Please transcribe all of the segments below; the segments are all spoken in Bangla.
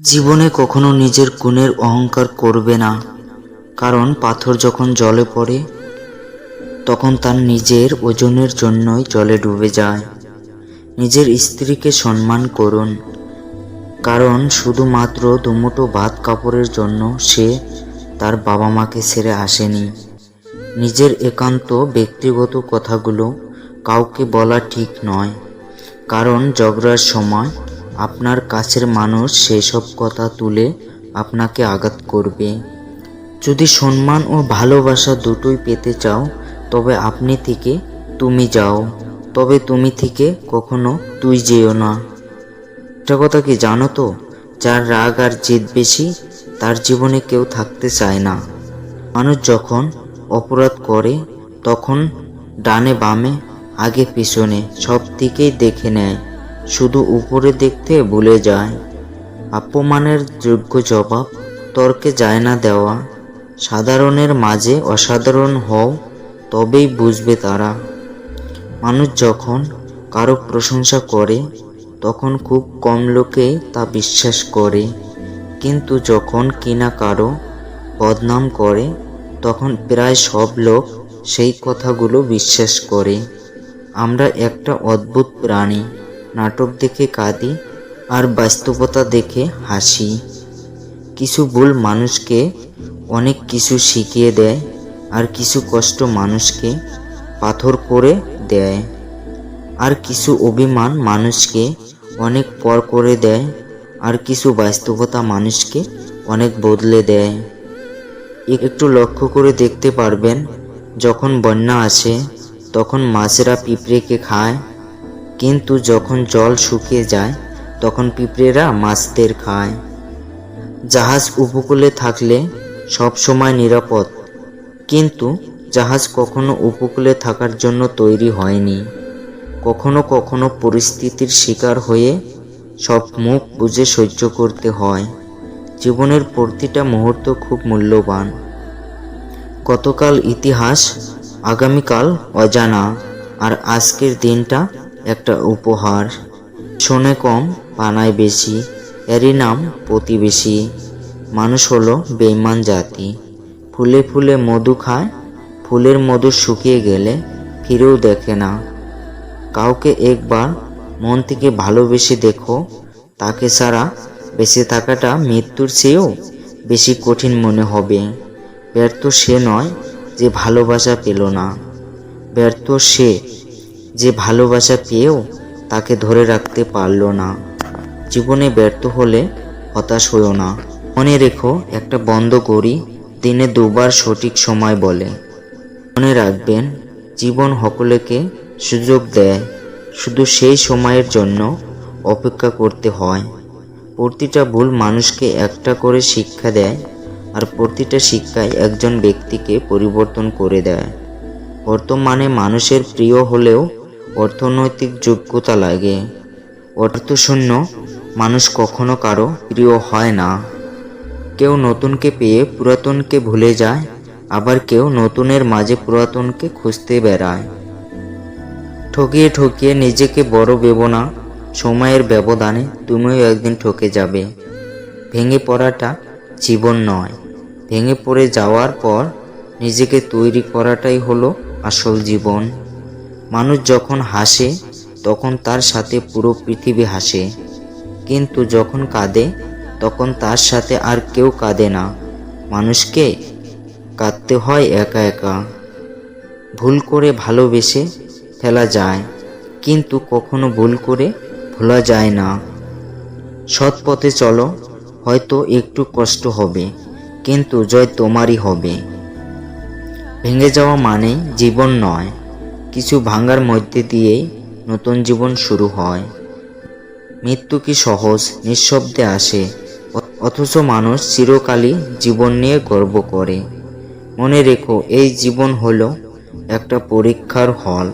জীবনে কখনো নিজের গুণের অহংকার করবে না, কারণ পাথর যখন জলে পড়ে তখন তার নিজের ওজনের জন্যই জলে ডুবে যায়। নিজের স্ত্রীকে সম্মান করুন, কারণ শুধুমাত্র দুমুঠো ভাত কাপড়ের জন্য সে তার বাবা মাকে ছেড়ে আসেনি। নিজের একান্ত ব্যক্তিগত কথাগুলো কাউকে বলা ঠিক নয়, কারণ ঝগড়ার সময় আপনার কাছের মানুষ সেসব কথা তুলে আপনাকে আঘাত করবে। যদি সম্মান ও ভালোবাসা দুটোই পেতে চাও, তবে আপনি থেকে তুমি যাও, তবে তুমি থেকে কখনো তুই যেও না। একটা কথা কি জানো তো, যার রাগ আর জেদ বেশি তার জীবনে কেউ থাকতে চায় না। মানুষ যখন অপরাধ করে তখন ডানে বামে আগে পিছনে সব দিকেই দেখে নেয়, শুধু উপরে দেখতে ভুলে যায়। অপমানের যোগ্য জবাব তর্কে যায় না দেওয়া। সাধারণের মাঝে অসাধারণ হও, তবেই বুঝবে তারা। মানুষ যখন কারো প্রশংসা করে তখন খুব কম লোকেই তা বিশ্বাস করে, কিন্তু যখন কিনা কারো বদনাম করে তখন প্রায় সব লোক সেই কথাগুলো বিশ্বাস করে। আমরা একটা অদ্ভুত প্রাণী, নাটক দেখে কাঁদি আর বাস্তবতা দেখে হাসি। কিছু ভুল মানুষকে অনেক কিছু শিখিয়ে দেয়, আর কিছু কষ্ট মানুষকে পাথর করে দেয়, আর কিছু অভিমান মানুষকে অনেক পর করে দেয়, আর কিছু বাস্তবতা মানুষকে অনেক বদলে দেয়। একটু লক্ষ্য করে দেখতে পারবেন, যখন বন্যা আসে তখন মাছেরা পিঁপড়েকে খায়, কিন্তু যখন জল শুকিয়ে যায় তখন পিঁপড়েরা মাছদের খায়। জাহাজ উপকূলে থাকলে সব সময় নিরাপদ, কিন্তু জাহাজ কখনো উপকূলে থাকার জন্য তৈরি হয়নি। কখনো কখনো পরিস্থিতির শিকার হয়ে সব মুখ বুজে সহ্য করতে হয়। জীবনের প্রতিটা মুহূর্ত খুব মূল্যবান। গতকাল ইতিহাস, আগামীকাল অজানা, আর আজকের দিনটা একটা উপহার। শোনে কম পানায় বেশি, এরই নাম প্রতিবেশী। মানুষ হলো বেঈমান জাতি, ফুলে ফুলে মধু খায়, ফুলের মধু শুকিয়ে গেলে ফিরেও দেখে না। কাউকে একবার মন থেকে ভালোবেসে দেখো, তাকে ছাড়া বেঁচে থাকাটা মৃত্যুর চেয়েও বেশি কঠিন মনে হবে। ব্যর্থ সে নয় যে ভালোবাসা পেল না, ব্যর্থ সে যে ভালোবাসা পেয়েও তাকে ধরে রাখতে পারল না। জীবনে ব্যর্থ হলে হতাশ হইও না। মনে রেখো, একটা বন্ধ ঘড়ি দিনে দুবার সঠিক সময় বলে। মনে রাখবেন, জীবন সকলকে সুযোগ দেয়, শুধু সেই সময়ের জন্য অপেক্ষা করতে হয়। প্রতিটা ভুল মানুষকে একটা করে শিক্ষা দেয়, আর প্রতিটা শিক্ষায় একজন ব্যক্তিকে পরিবর্তন করে দেয়। বর্তমানে মানুষের প্রিয় হলেও অর্থনৈতিক যোগ্যতা লাগে। অর্থশূন্য মানুষ কখনো কারো প্রিয় হয় না। কেউ নতুনকে পেয়ে পুরাতনকে ভুলে যায়, আবার কেউ নতুনের মাঝে পুরাতনকে খুঁজতে বেড়ায়। ঠকিয়ে ঠকিয়ে নিজেকে বড় ভেবো না, সময়ের ব্যবধানে তুমিও একদিন ঠকে যাবে। ভেঙে পড়াটা জীবন নয়, ভেঙে পড়ে যাওয়ার পর নিজেকে তৈরি করাটাই হলো আসল জীবন। মানুষ যখন হাসে তখন তার সাথে পুরো পৃথিবী হাসে, কিন্তু যখন কাঁদে তখন তার সাথে আর কেউ কাঁদে না। মানুষকে কাঁদতে হয় একা একা। ভুল করে ভালোবেসে ফেলা যায়, কিন্তু কখনো ভুল করে ভোলা যায় না। সৎ পথে চলো, হয়তো একটু কষ্ট হবে, কিন্তু জয় তোমারই হবে। ভেঙে যাওয়া মানে জীবন নয়, কিছু ভাঙার মধ্যে দিয়েই নতুন জীবন শুরু হয়। মৃত্যু কি সহজ নিঃশব্দে আসে, অথচ মানুষ চিরকালই জীবন নিয়ে গর্ব করে। মনে রেখো, এই জীবন হলো একটা পরীক্ষার হল,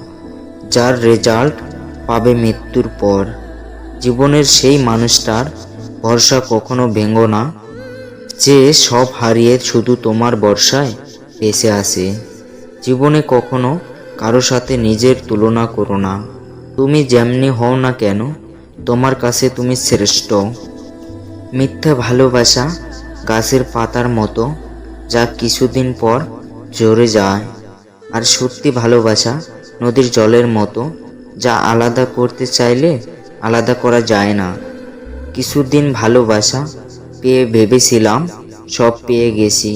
যার রেজাল্ট পাবে মৃত্যুর পর। জীবনের সেই মানুষটার ভরসা কখনো ভেঙো না, যে সব হারিয়ে শুধু তোমার ভরসায় বেঁচে আছে। জীবনে কখনো কারো সাথে নিজের তুলনা করো না। তুমি যেমনি হও না কেন, তোমার কাছে তুমি শ্রেষ্ঠ। মিথ্যা ভালোবাসা গাছের পাতার মতো, যা কিছুদিন পর ঝরে যায়। আর সত্যি ভালোবাসা নদীর জলের মতো, যা আলাদা করতে চাইলে আলাদা করা যায় না। কিছুদিন ভালোবাসা পেয়ে ভেবেছিলাম সব পেয়ে গেছি,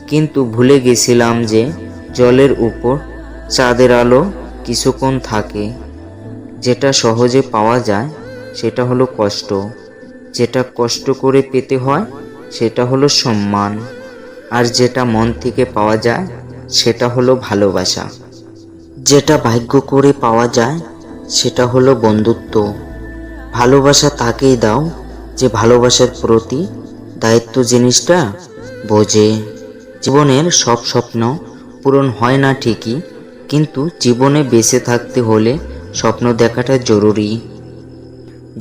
কিন্তু ভুলে গেছিলাম যে জলের উপর চাঁদের আলো কিছুক্ষণ থাকে। যেটা সহজে পাওয়া যায় সেটা হলো কষ্ট, যেটা কষ্ট করে পেতে হয় সেটা হলো সম্মান, আর যেটা মন থেকে পাওয়া যায় সেটা হলো ভালোবাসা। যেটা ভাগ্য করে পাওয়া যায় সেটা হলো বন্ধুত্ব। ভালোবাসা তাকেই দাও যে ভালোবাসার প্রতি দায়িত্ব জিনিসটা বোঝে। জীবনের সব স্বপ্ন পূরণ হয় না ঠিকই, কিন্তু জীবনে বেঁচে থাকতে হলে স্বপ্ন দেখাটা জরুরি।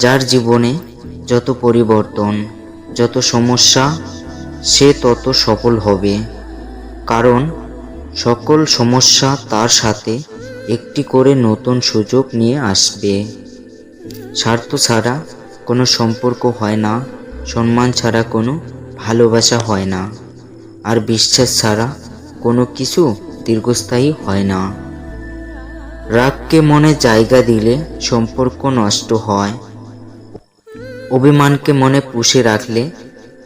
যার জীবনে যত পরিবর্তন, যত সমস্যা, সে তত সফল হবে। কারণ সকল সমস্যা তার সাথে একটি করে নতুন সুযোগ নিয়ে আসবে। স্বার্থ ছাড়া কোনো সম্পর্ক হয় না, সম্মান ছাড়া কোনো ভালোবাসা হয় না, আর বিশ্বাস ছাড়া কোনো কিছু দীর্ঘস্থায়ী হয় না। রাগকে মনে জায়গা দিলে সম্পর্ক নষ্ট হয়। অভিমানকে মনে পুষে রাখলে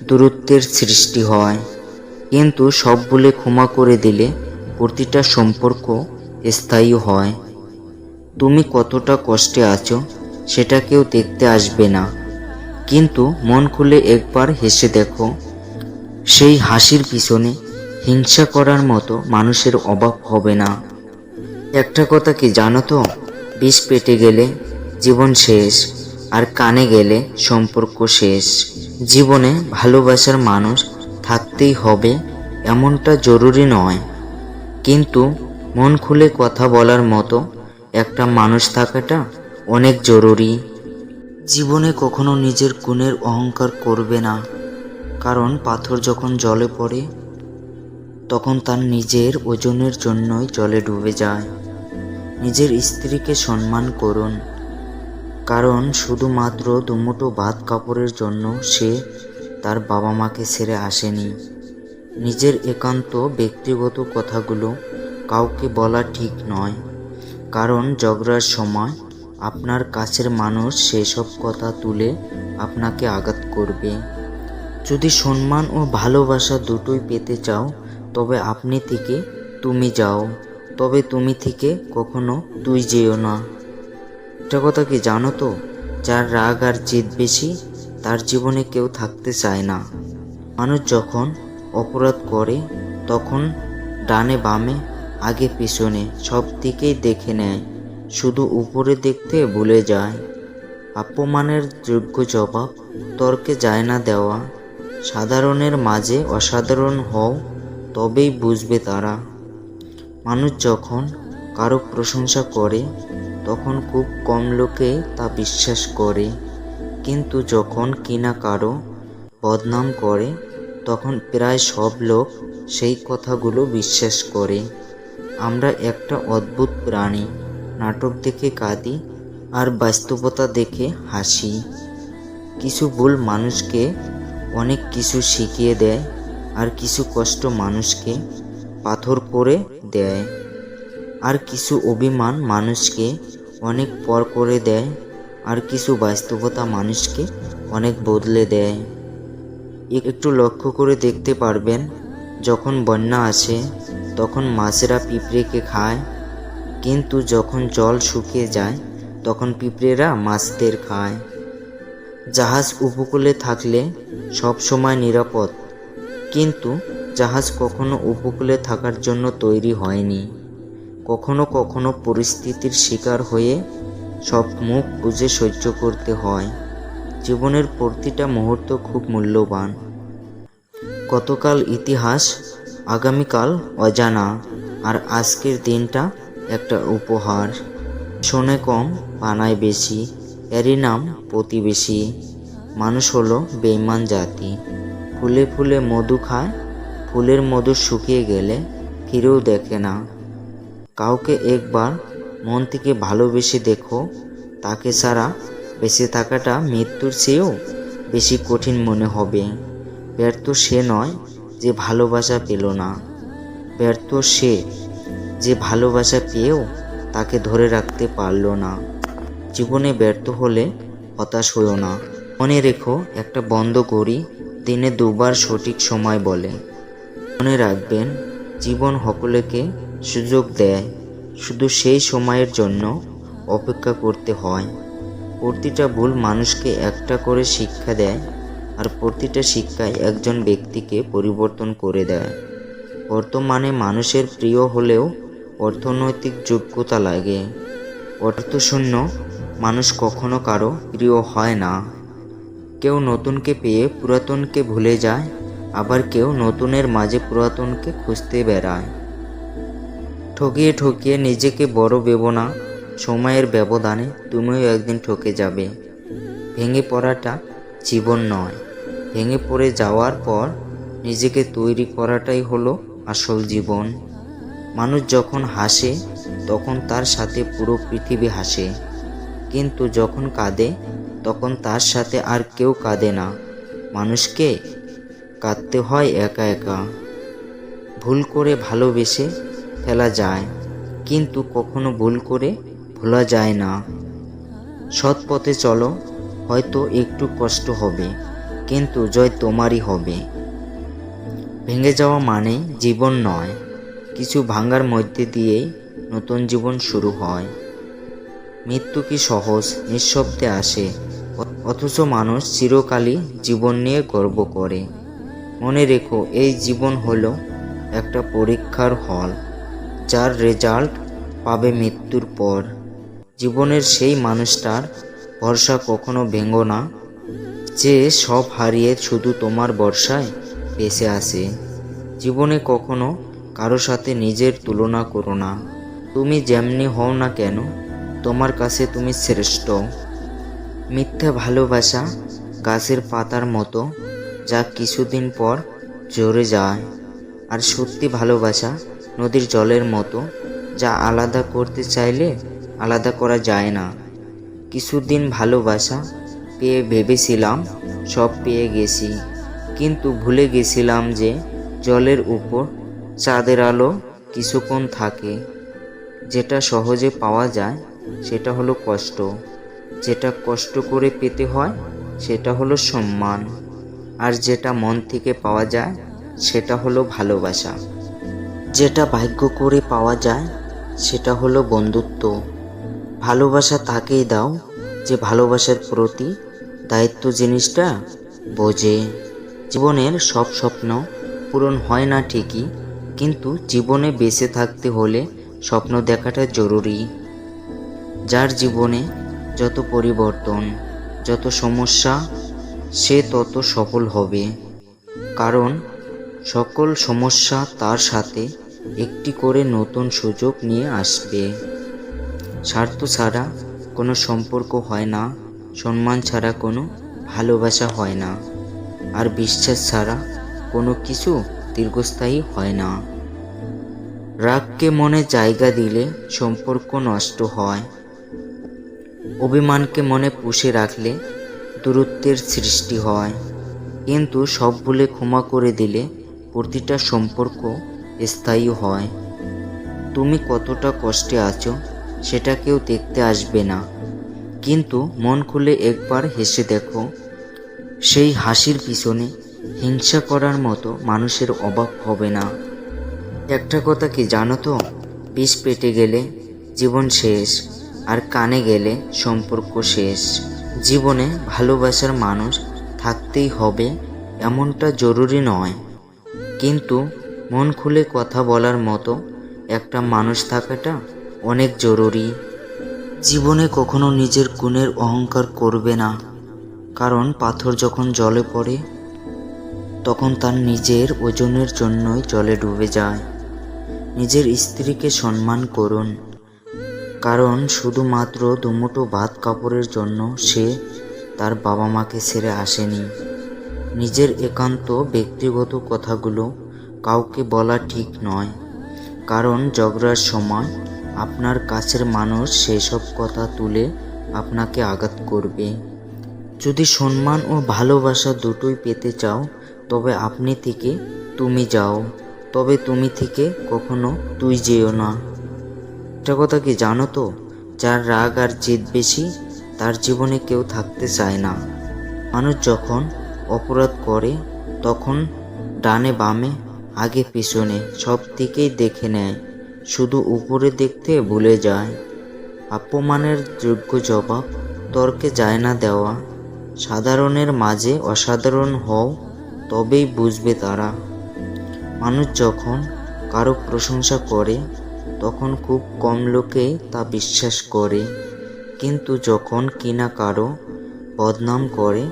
দূরত্বের সৃষ্টি হয়। কিন্তু সব ভুলে ক্ষমা করে দিলে প্রতিটা সম্পর্ক স্থায়ী হয়। তুমি কতটা কষ্টে আছো সেটা কেউ দেখতে আসবে না, কিন্তু মন খুলে একবার হেসে দেখো। সেই হাসির পিছনে হিংসা করার মতো মানুষের অভাব হবে না। একটা কথা কি জানো তো, বিষ পেটে গেলে জীবন শেষ, আর কানে গেলে সম্পর্ক শেষ। জীবনে ভালোবাসার মানুষ থাকতেই হবে এমনটা জরুরি নয়, কিন্তু মন খুলে কথা বলার মতো একটা মানুষ থাকাটা অনেক জরুরি। জীবনে কখনো নিজের গুণের অহংকার করবে না, কারণ পাথর যখন জলে পড়ে তখন তার নিজের ওজনের জন্যই জলে ডুবে যায়। নিজের স্ত্রীকে সম্মান করুন, কারণ শুধুমাত্র দুমুঠো ভাত কাপড়ের জন্য সে তার বাবা মাকে ছেড়ে আসেনি। নিজের একান্ত ব্যক্তিগত কথাগুলো কাউকে বলা ঠিক নয়, কারণ ঝগড়ার সময় আপনার কাছের মানুষ সেসব কথা তুলে আপনাকে আঘাত করবে। যদি সম্মান ও ভালোবাসা দুটোই পেতে চাও, তবে আপনি থেকে তুমি যাও, তবে তুমি থেকে কখনো তুই যেও না। একটা কথা কি জানো তো, যার রাগ আর জেদ বেশি তার জীবনে কেউ থাকতে চায় না। মানুষ যখন অপরাধ করে তখন ডানে বামে আগে পিছনে সব দিকেই দেখে নেয়, শুধু উপরে দেখতে ভুলে যায়। অপমানের যোগ্য জবাব তর্কে যায় না দেওয়া। সাধারণের মাঝে অসাধারণ হও, তবেই বুঝবে তারা। মানুষ যখন কারো প্রশংসা করে তখন খুব কম লোকে তা বিশ্বাস করে, কিন্তু যখন কিনা কারো বদনাম করে তখন প্রায় সব লোক সেই কথাগুলো বিশ্বাস করে। আমরা একটা অদ্ভুত প্রাণী, নাটক দেখে কাঁদি আর বাস্তবতা দেখে হাসি। কিছু ভুল মানুষকে অনেক কিছু শিখিয়ে দেয়, আর কিছু কষ্ট মানুষকে পাথর করে দেয়, আর কিছু অভিমান মানুষকে অনেক পর করে দেয়, আর কিছু বাস্তবতা মানুষকে অনেক বদলে দেয়। একটু লক্ষ্য করে দেখতে পারবেন, যখন বন্যা আসে তখন মাছেরা পিঁপড়েকে খায়, কিন্তু যখন জল শুকিয়ে যায় তখন পিঁপড়েরা মাছদের খায়। জাহাজ উপকূলে থাকলে সব সময় নিরাপদ, কিন্তু জাহাজ কখনো উপকূলে থাকার জন্য তৈরি হয়নি। কখনো কখনো পরিস্থিতির শিকার হয়ে সব মুখ বুঝে সহ্য করতে হয়। জীবনের প্রতিটা মুহূর্ত খুব মূল্যবান। গতকাল ইতিহাস, আগামীকাল অজানা, আর আজকের দিনটা একটা উপহার। শোনে কম বানায় বেশি, এরই নাম প্রতিবেশী। মানুষ হলো বেঈমান জাতি, ফুলে ফুলে মধু খায়, ফুলের মধু শুকিয়ে গেলে ফিরেও দেখে না। কাউকে একবার মন থেকে ভালোবেসে দেখো, তাকে ছাড়া বেঁচে থাকাটা মৃত্যুর চেয়েও বেশি কঠিন মনে হবে। ব্যর্থ সে নয় যে ভালোবাসা পেল না, ব্যর্থ সে যে ভালোবাসা পেয়েও তাকে ধরে রাখতে পারল না। জীবনে ব্যর্থ হলে হতাশ হইও না। মনে রেখো, একটা বন্ধ ঘড়ি দিনে দুবার সঠিক সময় বলে। মনে রাখবেন, জীবন সকলকে সুযোগ দেয়, শুধু সেই সময়ের জন্য অপেক্ষা করতে হয়। প্রতিটা ভুল মানুষকে একটা করে শিক্ষা দেয়, আর প্রতিটা শিক্ষায় একজন ব্যক্তিকে পরিবর্তন করে দেয়। বর্তমানে মানুষের প্রিয় হলেও অর্থনৈতিক যোগ্যতা লাগে। অর্থশূন্য মানুষ কখনো কারো প্রিয় হয় না। কেউ নতুনকে পেয়ে পুরাতনকে ভুলে যায়, আবার কেউ নতুনের মাঝে পুরাতনকে খুঁজতে বেড়ায়। ঠকিয়ে ঠকিয়ে নিজেকে বড় ভেবো না, সময়ের ব্যবধানে তুমিও একদিন ঠকে যাবে। ভেঙে পড়াটা জীবন নয়, ভেঙে পড়ে যাওয়ার পর নিজেকে তৈরি করাটাই হলো আসল জীবন। মানুষ যখন হাসে তখন তার সাথে পুরো পৃথিবী হাসে, কিন্তু যখন কাঁদে তখন তার সাথে আর কেউ কাঁদে না। মানুষকে কাঁদতে হয় একা একা। ভুল করে ভালোবেসে ফেলা যায়, কিন্তু কখনো ভুল করে ভোলা যায় না। সৎ পথে চলো, হয়তো একটু কষ্ট হবে, কিন্তু জয় তোমারই হবে। ভেঙে যাওয়া মানে জীবন নয়, কিছু ভাঙার মধ্যে দিয়েই নতুন জীবন শুরু হয়। মৃত্যু কি সহজ নিঃশব্দে আসে, অথচ মানুষ চিরকালই জীবন নিয়ে গর্ব করে। মনে রেখো, এই জীবন হলো একটা পরীক্ষার হল, যার রেজাল্ট পাবে মৃত্যুর পর। জীবনের সেই মানুষটার ভরসা কখনো ভেঙো না, যে সব হারিয়ে শুধু তোমার ভরসায় বেঁচে আছে। জীবনে কখনো কারো সাথে নিজের তুলনা করো না। তুমি যেমনি হও না কেন, তোমার কাছে তুমি শ্রেষ্ঠ। মিথ্যা ভালোবাসা গাছের পাতার মতো, যা কিছুদিন পর ঝরে যায়। আর সত্যি ভালোবাসা নদীর জলের মতো, যা আলাদা করতে চাইলে আলাদা করা যায় না। কিছুদিন ভালোবাসা পেয়ে ভেবেছিলাম সব পেয়ে গেছি, কিন্তু ভুলে গেছিলাম যে জলের উপর চাঁদের আলো কিছুক্ষণ থাকে। যেটা সহজে পাওয়া যায় সেটা হলো কষ্ট, যেটা কষ্ট করে পেতে হয় সেটা হলো সম্মান, আর যেটা মন থেকে পাওয়া যায় সেটা হলো ভালোবাসা। যেটা ভাগ্য করে পাওয়া যায় সেটা হলো বন্ধুত্ব। ভালোবাসা তাকেই দাও যে ভালোবাসার প্রতি দায়িত্ব জিনিসটা বোঝে। জীবনের সব স্বপ্ন পূরণ হয় না ঠিকই, কিন্তু জীবনে বেঁচে থাকতে হলে স্বপ্ন দেখাটা জরুরি। যার জীবনে যত পরিবর্তন, যত সমস্যা, সে তত সফল হবে। কারণ সকল সমস্যা তার সাথে একটি করে নতুন সুযোগ নিয়ে আসবে। স্বার্থ ছাড়া কোনো সম্পর্ক হয় না, সম্মান ছাড়া কোনো ভালোবাসা হয় না, আর বিশ্বাস ছাড়া কোনো কিছু দীর্ঘস্থায়ী হয় না। রাগকে মনে জায়গা দিলে সম্পর্ক নষ্ট হয়। অভিমানকে মনে পুষে রাখলে দূরত্বের সৃষ্টি হয়। কিন্তু সব ভুলে ক্ষমা করে দিলে প্রতিটা সম্পর্ক স্থায়ী হয়। তুমি কতটা কষ্টে আছো সেটা কেউ দেখতে আসবে না, কিন্তু মন খুলে একবার হেসে দেখো, সেই হাসির পিছনে হিংসা করার মতো মানুষের অভাব হবে না। একটা কথা কি জানো তো, বিষ পেটে গেলে জীবন শেষ, আর কানে গেলে সম্পর্ক শেষ। জীবনে ভালোবাসার মানুষ থাকতেই হবে এমনটা জরুরি নয়, কিন্তু মন খুলে কথা বলার মতো একটা মানুষ থাকাটা অনেক জরুরি। জীবনে কখনো নিজের গুণের অহংকার করবে না, কারণ পাথর যখন জলে পড়ে তখন তার নিজের ওজনের জন্যই জলে ডুবে যায়। নিজের স্ত্রীকে সম্মান করুন, কারণ শুধুমাত্র দুমুঠো ভাত কাপড়ের জন্য সে তার বাবা মাকে ছেড়ে আসেনি। নিজের একান্ত ব্যক্তিগত কথাগুলো কাউকে বলা ঠিক নয়, কারণ ঝগড়ার সময় আপনার কাছের মানুষ সেসব কথা তুলে আপনাকে আঘাত করবে। যদি সম্মান ও ভালোবাসা দুটোই পেতে চাও, তবে আপনি থেকে তুমি যাও, তবে তুমি থেকে কখনো তুই যেও না। একটা কথা কি জানো তো, যার রাগ আর জেদ বেশি তার জীবনে কেউ থাকতে চায় না। মানুষ যখন অপরাধ করে তখন ডানে বামে আগে পিছনে সব দিকেই দেখে নেয়, শুধু উপরে দেখতে ভুলে যায়। অপমানের যোগ্য জবাব তর্কে যায় না দেওয়া। সাধারণের মাঝে অসাধারণ হও, তবেই বুঝবে তারা। মানুষ যখন কারো প্রশংসা করে তখন খুব কম লোকেই তা বিশ্বাস করে, কিন্তু যখন কিনা কারো বদনাম করে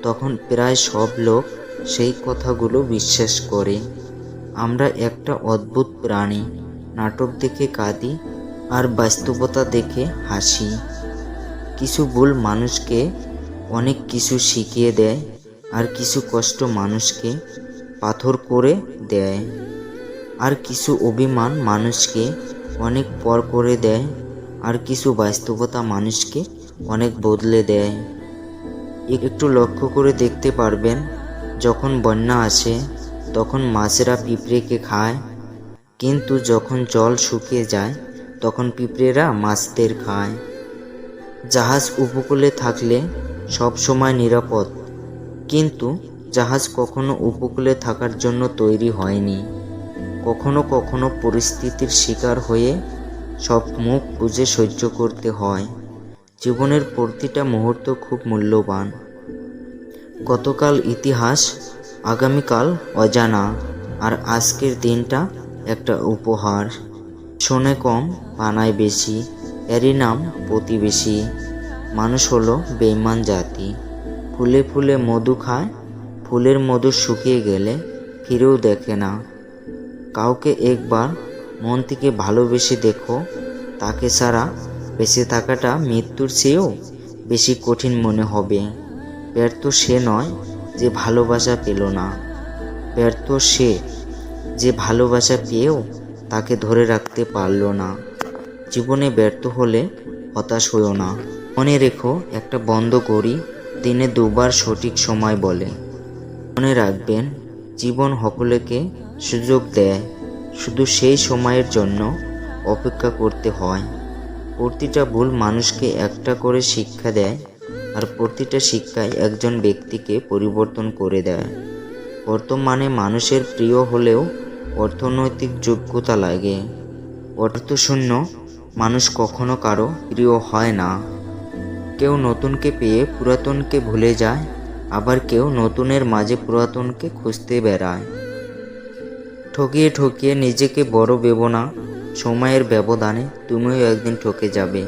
তখন প্রায় সব লোক সেই কথাগুলো বিশ্বাস করে। আমরা একটা অদ্ভুত প্রাণী, নাটক দেখে কাঁদি আর বাস্তবতা দেখে হাসি। কিছু ভুল মানুষকে অনেক কিছু শিখিয়ে দেয়, আর কিছু কষ্ট মানুষকে পাথর করে দেয়, আর কিছু অভিমান মানুষকে অনেক পর করে দেয়, আর কিছু বাস্তবতা মানুষকে অনেক বদলে দেয়। একটু লক্ষ্য করে দেখতে পারবেন, যখন বন্যা আসে তখন মাছেরা পিঁপড়েকে খায়, কিন্তু যখন জল শুকিয়ে যায় তখন পিঁপড়েরা মাছদের খায়। জাহাজ উপকূলে থাকলে সব সময় নিরাপদ, কিন্তু জাহাজ কখনো উপকূলে থাকার জন্য তৈরি হয়নি। কখনো কখনো পরিস্থিতির শিকার হয়ে সব মুখ বুঝে সহ্য করতে হয়। জীবনের প্রতিটা মুহূর্ত খুব মূল্যবান। গতকাল ইতিহাস, আগামীকাল অজানা, আর আজকের দিনটা একটা উপহার। শোনে কম বানায় বেশি, এরই নাম প্রতিবেশী। মানুষ হলো বেঈমান জাতি, ফুলে ফুলে মধু খায়, ফুলের মধু শুকিয়ে গেলে ফিরেও দেখে না। কাউকে একবার মন থেকে ভালোবেসে দেখো, তাকে ছাড়া বেঁচে থাকাটা মৃত্যুর চেয়েও বেশি কঠিন মনে হবে। ব্যর্থ সে নয় যে ভালোবাসা পেল না, ব্যর্থ সে যে ভালোবাসা পেয়েও তাকে ধরে রাখতে পারল না। জীবনে ব্যর্থ হলে হতাশ হইও না। মনে রেখো, একটা বন্ধ ঘড়ি দিনে দুবার সঠিক সময় বলে। মনে রাখবেন, জীবন সকলকে সুযোগ দেয়, শুধু সেই সময়ের জন্য অপেক্ষা করতে হয়। প্রতিটা ভুল মানুষকে একটা করে শিক্ষা দেয়, আর প্রতিটা শিক্ষায় একজন ব্যক্তিকে পরিবর্তন করে দেয়। বর্তমানে মানুষের প্রিয় হলেও অর্থনৈতিক যোগ্যতা লাগে। অর্থশূন্য মানুষ কখনো কারো প্রিয় হয় না। কেউ নতুনকে পেয়ে পুরাতনকে ভুলে যায়, আবার কেউ নতুনের মাঝে পুরাতনকে খুঁজতে বেড়ায়। ঠকিয়ে ঠকিয়ে নিজেকে বড় ভেবো না, সময়ের ব্যবধানে তুমিও একদিন ঠকে যাবে।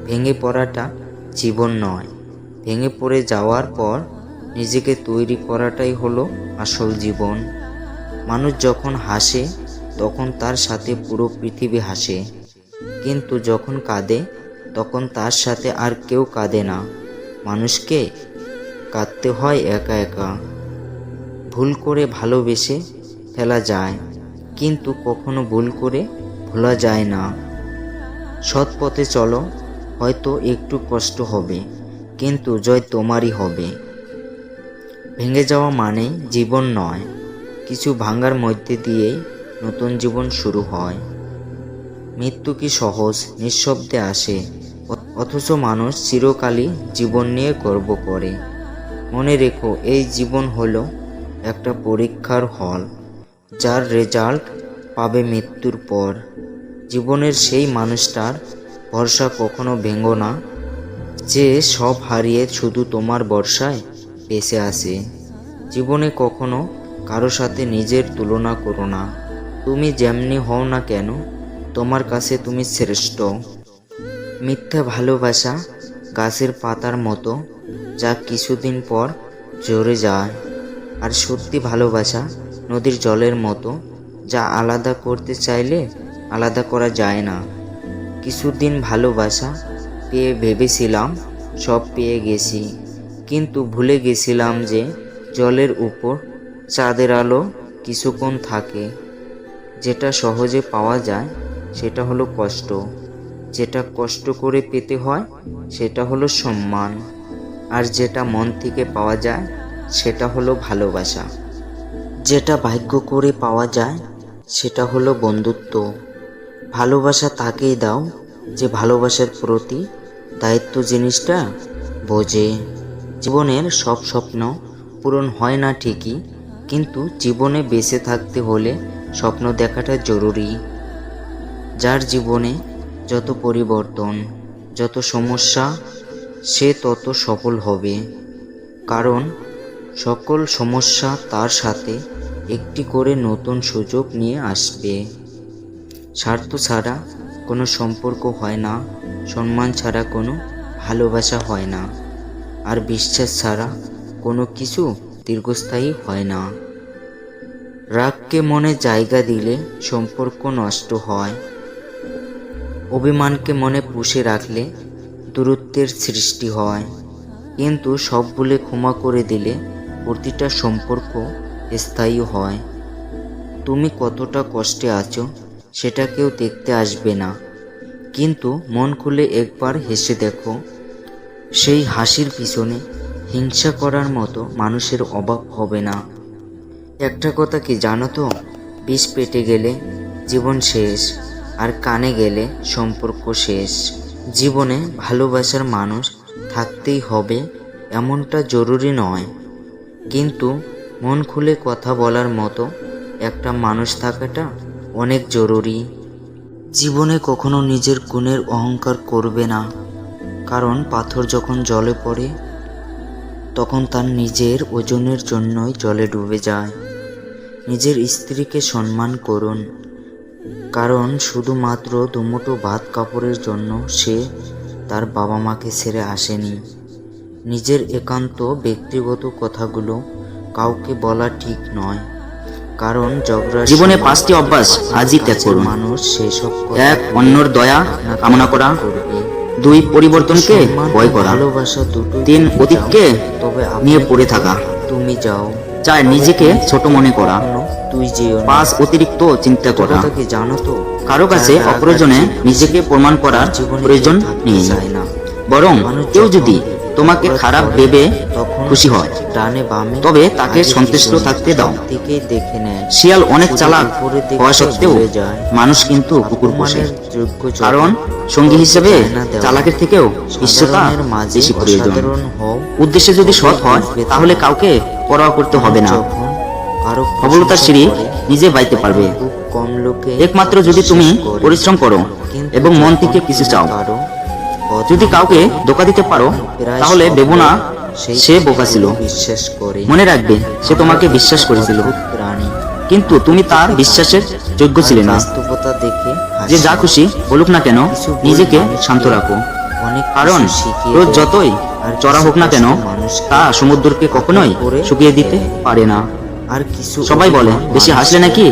ভেঙে পড়াটা জীবন নয়, ভেঙে পড়ে যাওয়ার পর নিজেকে তৈরি করাটাই হলো আসল জীবন। মানুষ যখন হাসে তখন তার সাথে পুরো পৃথিবী হাসে, কিন্তু যখন কাঁদে তখন তার সাথে আর কেউ কাঁদে না। মানুষকে কাঁদতে হয় একা একা। ভুল করে ভালোবেসে ফেলা যায়, কিন্তু কখনো ভুল করে ভোলা যায় না। সৎ পথে চলো, হয়তো একটু কষ্ট হবে, কিন্তু জয় তোমারই হবে। ভেঙে যাওয়া মানে জীবন নয়, কিছু ভাঙার মধ্যে দিয়েই নতুন জীবন শুরু হয়। মৃত্যু কি সহজ নিঃশব্দে আসে, অথচ মানুষ চিরকালই জীবন নিয়ে গর্ব করে। মনে রেখো, এই জীবন হলো একটা পরীক্ষার হল, যার রেজাল্ট পাবে মৃত্যুর পর। জীবনের সেই মানুষটার ভরসা কখনো ভেঙো না, যে সব হারিয়ে শুধু তোমার ভরসায় বেঁচে আছে। জীবনে কখনো কারো সাথে নিজের তুলনা করো না। তুমি যেমনি হও না কেন, তোমার কাছে তুমি শ্রেষ্ঠ। মিথ্যা ভালোবাসা গাছের পাতার মতো, যা কিছুদিন পর ঝরে যায়, আর সত্যি ভালোবাসা নদীর জলের মতো, যা আলাদা করতে চাইলে আলাদা করা যায় না। কিছুদিন ভালোবাসা পেয়ে ভেবেছিলাম সব পেয়ে গেছি, কিন্তু ভুলে গেছিলাম যে জলের উপর চাঁদের আলো কিছুক্ষণ থাকে। যেটা সহজে পাওয়া যায় সেটা হলো কষ্ট, যেটা কষ্ট করে পেতে হয় সেটা হলো সম্মান, আর যেটা মন থেকে পাওয়া যায় সেটা হলো ভালোবাসা। যেটা ভাগ্য করে পাওয়া যায় সেটা হলো বন্ধুত্ব। ভালোবাসা তাকেই দাও যে ভালোবাসার প্রতি দায়িত্ব জিনিসটা বোঝে। জীবনের সব স্বপ্ন পূরণ হয় না ঠিকই, কিন্তু জীবনে বেঁচে থাকতে হলে স্বপ্ন দেখাটা জরুরি। যার জীবনে যত পরিবর্তন, যত সমস্যা, সে তত সফল হবে। কারণ সকল সমস্যা তার সাথে একটি করে নতুন সুযোগ নিয়ে আসবে। স্বার্থ ছাড়া কোনো সম্পর্ক হয় না, সম্মান ছাড়া কোনো ভালোবাসা হয় না, আর বিশ্বাস ছাড়া কোনো কিছু দীর্ঘস্থায়ী হয় না। রাগকে মনে জায়গা দিলে সম্পর্ক নষ্ট হয়। অভিমানকে মনে পুষে রাখলে দূরত্বের সৃষ্টি হয়। কিন্তু সব ভুলে ক্ষমা করে দিলে প্রতিটা সম্পর্ক স্থায়ী হয়। তুমি কতটা কষ্টে আছো সেটা কেউ দেখতে আসবে না, কিন্তু মন খুলে একবার হেসে দেখো। সেই হাসির পিছনে হিংসা করার মতো মানুষের অভাব হবে না। একটা কথা কি জানো তো, বিষ পেটে গেলে জীবন শেষ, আর কানে গেলে সম্পর্ক শেষ। জীবনে ভালোবাসার মানুষ থাকতেই হবে এমনটা জরুরি নয়, কিন্তু মন খুলে কথা বলার মতো একটা মানুষ থাকাটা অনেক জরুরি। জীবনে কখনো নিজের গুণের অহংকার করবে না, কারণ পাথর যখন জলে পড়ে তখন তার নিজের ওজনের জন্যই জলে ডুবে যায়। নিজের স্ত্রীকে সম্মান করুন, কারণ শুধুমাত্র দুমুঠো ভাত কাপড়ের জন্য সে তার বাবা মাকে ছেড়ে আসেনি। নিজের একান্ত ব্যক্তিগত কথাগুলো কাউকে বলা ঠিক নয়, কারণ জীবনে 5টি অভ্যাস আজই ত্যাগ করুন। মানুষ সেসব 1. অন্যর দয়া কামনা করা। 2. পরিবর্তনকে ভয় করা। ভালোবাসা দুটো 3. অতীতকে তবে নিয়ে পড়ে থাকা। তুমি যাও। 4. নিজেকে ছোট মনে করা। তুই যেও। 5. অতিরিক্ত চিন্তা করা। কি জানো তো, কারো কাছে অপ্রয়োজনে নিজেকে প্রমাণ করার প্রয়োজন নেই, বরং কেউ যদি তোমাকে খারাপ ভেবে খুশি হয় ডানে বামে তবে তাকে সন্তুষ্ট থাকতে দাও। দিকেই দেখে নেয়। শিয়াল অনেক চালাক হওয়া সত্ত্বেও মানুষ কিন্তু কুকুর পোষে, কারণ সঙ্গী হিসেবে চালাকের থেকেও ঈশ্বরতা বেশি প্রয়োজন। উদ্দেশ্যে যদি সৎ হয় তাহলে কাউকে পরোয়া করতে হবে না। সফলতার সিঁড়ি নিজে বাইতে পারবে কম লোকে একমাত্র যদি তুমি পরিশ্রম করো এবং মন থেকে কিছু চাও। যদি কাউকে ধোঁকা দিতে পারো তাহলে ভেবো না সে বোকা ছিল। বিশ্বাস করে মনে রাখবে সে তোমাকে বিশ্বাস করেছিল, কিন্তু তুমি তার বিশ্বাসের যোগ্য ছিলে না। বাস্তবতা দেখে যে যা খুশি বলুক না কেন, নিজেকে শান্ত রাখো, কারণ রোজ যতই চড়া হোক না কেন তা সমুদ্রকে কখনোই শুকিয়ে দিতে পারে না। আর কিছু সবাই বলে বেশি হাসলে নাকি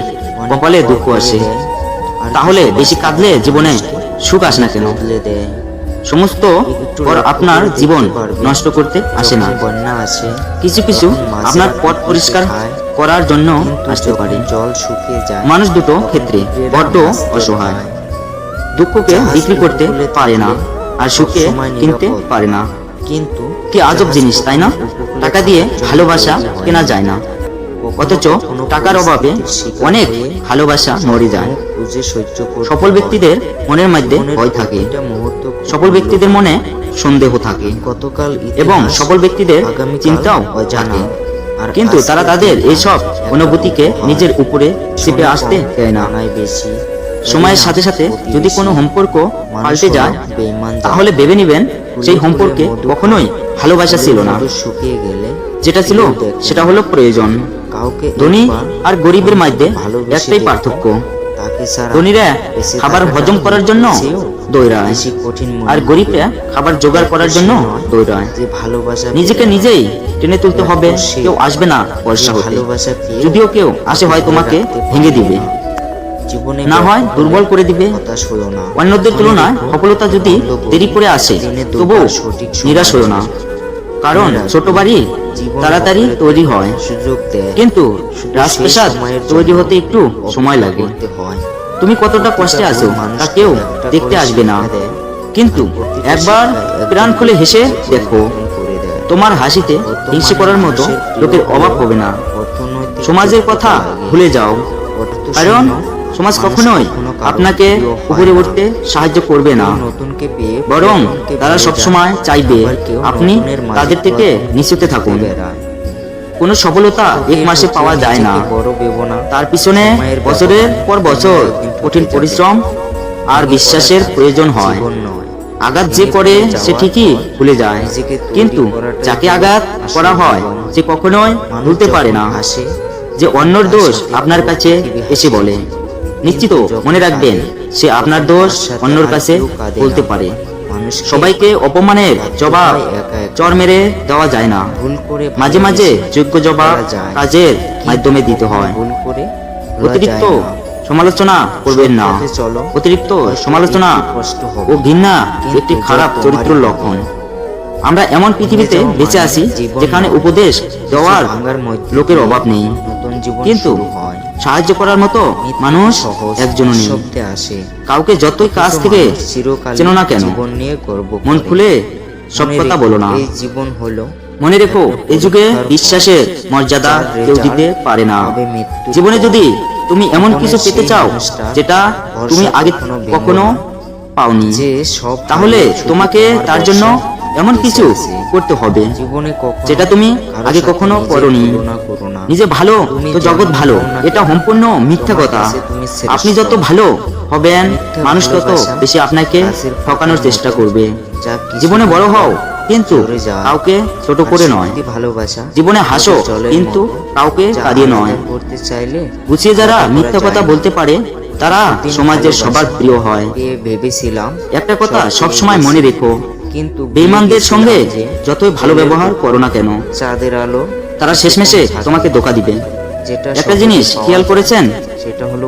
কপালে দুঃখ আসে, তাহলে বেশি কাঁদলে জীবনে সুখ আসে না কেন? সমস্ত পর আপনার জীবন নষ্ট করতে আসে না, বন্যা আসে, কিছু কিছু আপনার পথ পরিষ্কার করার জন্য আসতে পারে। জল শুকিয়ে যায়। মানুষ দুটো ক্ষেত্রে বড্ড অসহায়, দুঃখকে বিক্রি করতে পারে না আর সুখকে কিনতে পারে না। কিন্তু কি আজব জিনিস, তাই না? টাকা দিয়ে ভালোবাসা কেনা যায় না, অথচ টাকার অভাবে অনেক ভালোবাসা মরে যায়। সফল ব্যক্তিদের মনের মধ্যে ভয় থাকে, সফল ব্যক্তিদের মনে সন্দেহ থাকে, গতকাল এবং সফল ব্যক্তিদের চিন্তাও থাকে, কিন্তু তারা তাদের এইসব অনুভূতিকে নিজের উপরে চেপে আসতে দেয় না। সময়ের সাথে সাথে যদি কোনো সম্পর্ক পাল্টে যায় তাহলে ভেবে নেবেন সেই সম্পর্কে কখনোই ভালোবাসা ছিল না, শুকিয়ে গেলে যেটা ছিল সেটা হলো প্রয়োজন। কাউকে ধনী আর গরিবের মধ্যে একটাই পার্থক্য, ধনীরা খাবার হজম করার জন্য দৌড়ায় আর গরিবরা খাবার জোগাড় করার জন্য দৌড়ায়। ভালোবাসা নিজেকে নিজেই টেনে তুলতে হবে, কেউ আসবে না পয়সা হতে, যদিও কেউ আসে হয় তোমাকে ভেঙে দিবে, জীবনে না হয় দুর্বল করে দিবে। অন্যদের তুলনায় সফলতা যদি দেরি করে আসে তবুও নিরাশ হও না, কারণ ছোট বাড়ি তাড়াতাড়ি তৈরি হয়, সুযোগ দেয়, কিন্তু রাজপ্রাসাদ তৈরি হতে একটু সময় লাগে। তুমি কতটা কষ্টে আছো তা কেউ দেখতে আসবে না, কিন্তু একবার প্রাণ খুলে হেসে দেখো, তোমার হাসিতে হিংসে করার মতো লোকের অভাব হবে না। সমাজের কথা ভুলে যাও, কারণ সমাজ কখনোই আপনাকে উপরে উঠতে সাহায্য করবে না, বরং তারা সবসময় চাইবে আপনি তাদের থেকে নিচুতে থাকুন। কোনো সফলতা এক মাসে পাওয়া যায় না, তার পিছনে বছরের পর বছর কঠিন পরিশ্রম আর বিশ্বাসের প্রয়োজন হয়। আঘাত যে করে সে ঠিকই ভুলে যায়, কিন্তু যাকে আঘাত করা হয় সে কখনোই ভুলতে পারে না। যে অন্যর দোষ আপনার কাছে এসে বলে, নিশ্চিত মনে রাখবেন সে আপনার দোষ অন্যর কাছে বলতে পারে। সবাইকে অপমানের জবাব চর মেরে দেওয়া যায় না, মাঝে মাঝে যোগ্য জবাব কাজের মাধ্যমে দিতে হয়। অতিরিক্ত সমালোচনা করবেন না, অতিরিক্ত সমালোচনা ও ঘৃণা একটি খারাপ চরিত্রের লক্ষণ। আমরা এমন পৃথিবীতে বেঁচে আছি যেখানে উপদেশ দেওয়ার লোকের অভাব নেই, কিন্তু সাহায্য করার মতো মানুষ একজনও নেই। কাউকে যতই কাছ থেকে চেনো না কেন, মন খুলে সব কথা বলো না। মনে রেখো, এই যুগে বিশ্বাসের মর্যাদা কেউ দিতে পারে না। জীবনে যদি তুমি এমন কিছু পেতে চাও যেটা তুমি আগে কখনো পাওনি, তাহলে তোমাকে তার জন্য এমন কিছু করতে হবে যেটা তুমি আগে কখনো করোনি। নিজে ভালো তো জগৎ ভালো, এটা সম্পূর্ণ মিথ্যা কথা। আপনি যত ভালো হবেন, মানুষ তত বেশি আপনাকে ঠকানোর চেষ্টা করবে। জীবনে বড় হও, কিন্তু কাউকে ছোট করে নয়। জীবনে হাসো, কিন্তু কাউকে কাঁদিয়ে নয়। গুছিয়ে যারা মিথ্যা কথা বলতে পারে তারা সমাজের সবার প্রিয় হয়। একটা কথা সবসময় মনে রেখো, বেঈমানদের সঙ্গে যতই ভালো ব্যবহার করো না কেন, তারা শেষমেশে তোমাকে ধোঁকা দিবে। একটা জিনিস খেয়াল করেছেন,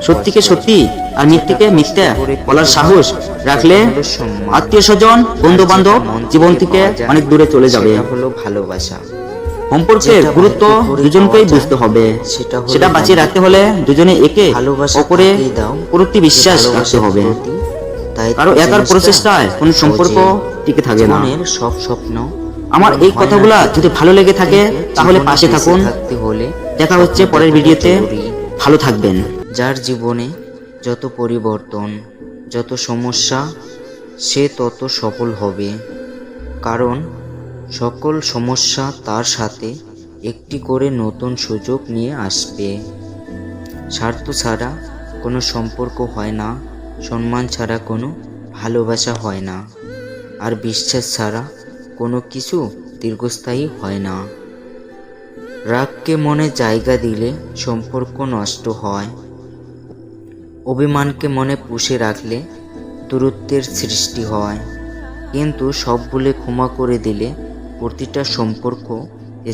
সত্যিকে সত্যি আর মিথ্যেকে মিথ্যা বলার সাহস রাখলে আত্মীয় স্বজন, বন্ধু বান্ধব জীবন থেকে অনেক দূরে চলে যাবে। সম্পর্কের গুরুত্ব দুজনকেই বুঝতে হবে, সেটা বাঁচিয়ে রাখতে হলে দুজনে একে অপরে প্রতি বিশ্বাস রাখতে হবে। কারো একার প্রচেষ্টায় কোন সম্পর্ক টিকে থাকে না। সব স্বপ্ন আমার এই কথাগুলা যদি ভালো লেগে থাকে তাহলে পাশে থাকুন। দেখা হচ্ছে পরের ভিডিওতে। ভালো থাকবেন। যার জীবনে যত পরিবর্তন, যত সমস্যা, সে তত সফল হবে, কারণ সকল সমস্যা তার সাথে একটি করে নতুন সুযোগ নিয়ে আসবে। স্বার্থ ছাড়া কোনো সম্পর্ক হয় না, সম্মান ছাড়া কোনো ভালোবাসা হয় না, আর বিশ্বাস ছাড়া কোনো কিছু দীর্ঘস্থায়ী হয় না। রাগকে মনে জায়গা দিলে সম্পর্ক নষ্ট হয়, অভিমানকে মনে পুষে রাখলে দূরত্বের সৃষ্টি হয়, কিন্তু সব ভুলে ক্ষমা করে দিলে প্রতিটা সম্পর্ক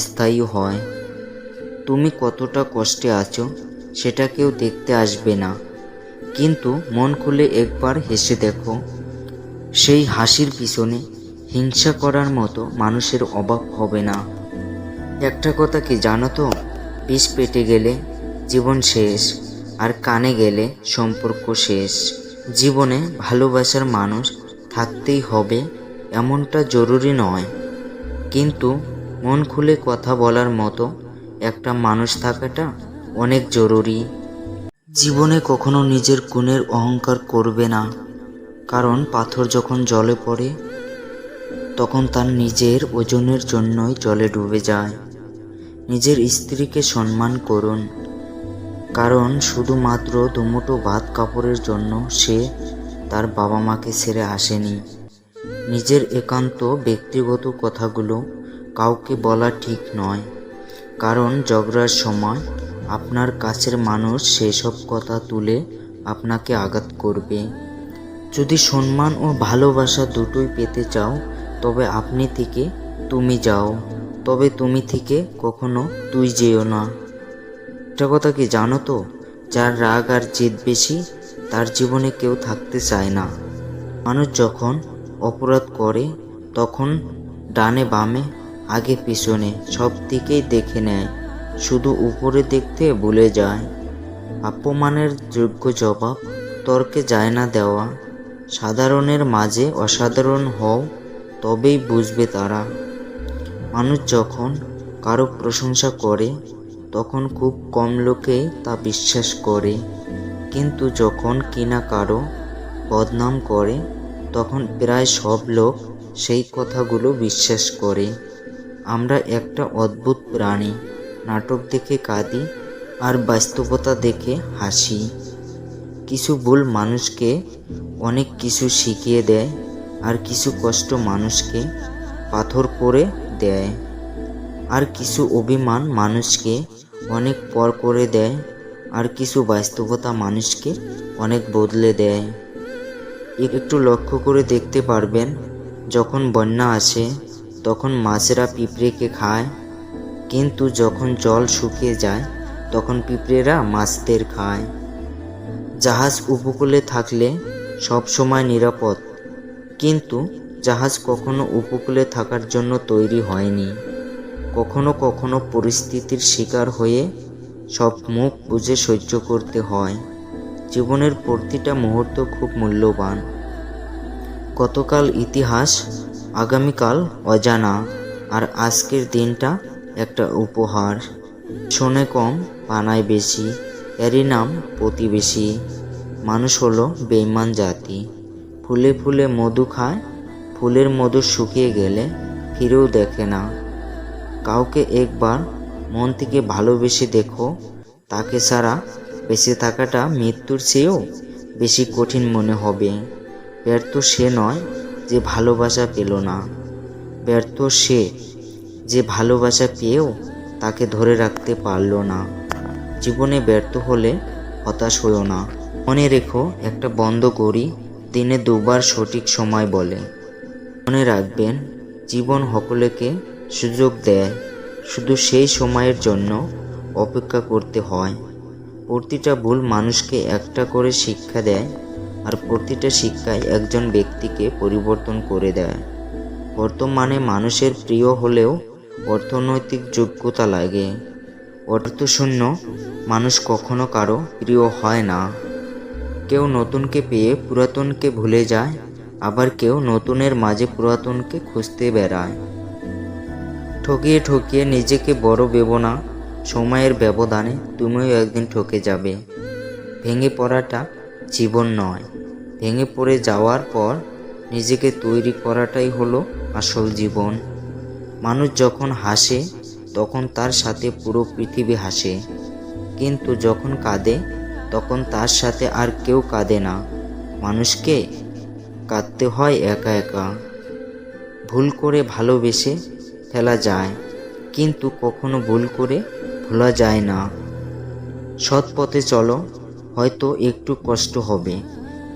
স্থায়ী হয়। তুমি কতটা কষ্টে আছো সেটা কেউ দেখতে আসবে না, কিন্তু মন খুলে একবার হেসে দেখো, সেই হাসির পিছনে হিংসা করার মতো মানুষের অভাব হবে না। একটা কথা কি জানো তো, বিষ পেটে গেলে জীবন শেষ, আর কানে গেলে সম্পর্ক শেষ। জীবনে ভালোবাসার মানুষ থাকতেই হবে এমনটা জরুরি নয়, কিন্তু মন খুলে কথা বলার মতো একটা মানুষ থাকাটা অনেক জরুরি। জীবনে কখনো নিজের গুণের অহংকার করবে না, কারণ পাথর যখন জলে পড়ে তখন তার নিজের ওজনের জন্যই জলে ডুবে যায়। নিজের স্ত্রীকে সম্মান করুন, কারণ শুধুমাত্র দুমুঠো ভাত কাপড়ের জন্য সে তার বাবা মাকে ছেড়ে আসেনি। নিজের একান্ত ব্যক্তিগত কথাগুলো কাউকে বলা ঠিক নয়, কারণ ঝগড়ার সময় আপনার কাছের মানুষ সেসব কথা তুলে আপনাকে আঘাত করবে। যদি সম্মান ও ভালোবাসা দুটোই পেতে চাও, তবে আপনি থেকে তুমি যাও, তবে তুমি থেকে কখনো তুই যেও না। একটা কথা কি জানো তো, যার রাগ আর জেদ বেশি তার জীবনে কেউ থাকতে চায় না। মানুষ যখন অপরাধ করে তখন ডানে বামে আগে পিছনে সব দিকেই দেখে নেয়, শুধু উপরে দেখতে ভুলে যায়। অপমানের যোগ্য জবাব তর্কে যায় না দেওয়া। সাধারণের মাঝে অসাধারণ হও, তবেই বুঝবে তারা। মানুষ যখন কারো প্রশংসা করে তখন খুব কম লোকে তা বিশ্বাস করে, কিন্তু যখন কিনা কারো বদনাম করে তখন প্রায় সব লোক সেই কথাগুলো বিশ্বাস করে। আমরা একটা অদ্ভুত প্রাণী, নাটক দেখে কাঁদি আর বাস্তবতা দেখে হাসি। কিছু ভুল মানুষকে অনেক কিছু শিখিয়ে দেয়, আর কিছু কষ্ট মানুষকে পাথর করে দেয়, আর কিছু অভিমান মানুষকে অনেক পর করে দেয়, আর কিছু বাস্তবতা মানুষকে অনেক বদলে দেয়। একটু লক্ষ্য করে দেখতে পারবেন, যখন বন্যা আসে তখন মাছেরা পিঁপড়েকে খায়, কিন্তু যখন জল শুকিয়ে যায় তখন পিঁপড়েরা মাছদের খায়। জাহাজ উপকূলে থাকলে সব সময় নিরাপদ, কিন্তু জাহাজ কখনো উপকূলে থাকার জন্য তৈরি হয়নি। কখনো কখনো পরিস্থিতির শিকার হয়ে সব মুখ বুজে সহ্য করতে হয়। জীবনের প্রতিটা মুহূর্ত খুব মূল্যবান। গতকাল ইতিহাস, আগামীকাল অজানা, আর আজকের দিনটা একটা উপহার। শোনে কম, বানায় বেশি, এরই নাম প্রতিবেশী। মানুষ হলো বেঈমান জাতি। ফুলে ফুলে মধু খায়, ফুলের মধু শুকিয়ে গেলে ফিরেও দেখে না। কাউকে একবার মন থেকে ভালোবেসে দেখো, তাকে ছাড়া বেঁচে থাকাটা মৃত্যুর চেয়েও বেশি কঠিন মনে হবে। ব্যর্থ সে নয় যে ভালোবাসা পেল না, ব্যর্থ সে যে ভালোবাসা পেয়েও তাকে ধরে রাখতে পারল না। জীবনে ব্যর্থ হলে হতাশ হও না। মনে রেখো, একটা বন্ধ ঘড়ি দিনে দুবার সঠিক সময় বলে। মনে রাখবেন, জীবন সকলকে সুযোগ দেয়, শুধু সেই সময়ের জন্য অপেক্ষা করতে হয়। প্রতিটা ভুল মানুষকে একটা করে শিক্ষা দেয়, আর প্রতিটা শিক্ষায় একজন ব্যক্তিকে পরিবর্তন করে দেয়। বর্তমানে মানুষের প্রিয় হলেও অর্থনৈতিক যোগ্যতা লাগে। অর্থশূন্য মানুষ কখনো কারো প্রিয় হয় না। কেউ নতুনকে পেয়ে পুরাতনকে ভুলে যায়, আবার কেউ নতুনের মাঝে পুরাতনকে খুঁজতে বেড়ায়। ঠকিয়ে ঠকিয়ে নিজেকে বড় ভেবো না, সময়ের ব্যবধানে তুমিও একদিন ঠকে যাবে। ভেঙে পড়াটা জীবন নয়, ভেঙে পড়ে যাওয়ার পর নিজেকে তৈরি করাটাই হলো আসল জীবন। মানুষ যখন হাসে তখন তার সাথে পুরো পৃথিবী হাসে, কিন্তু যখন কাঁদে তখন তার সাথে আর কেউ কাঁদে না। মানুষকে কাঁদতে হয় একা একা। ভুল করে ভালোবেসে ফেলা যায়, কিন্তু কখনো ভুল করে ভোলা যায় না। সৎ পথে চলো, হয়তো একটু কষ্ট হবে,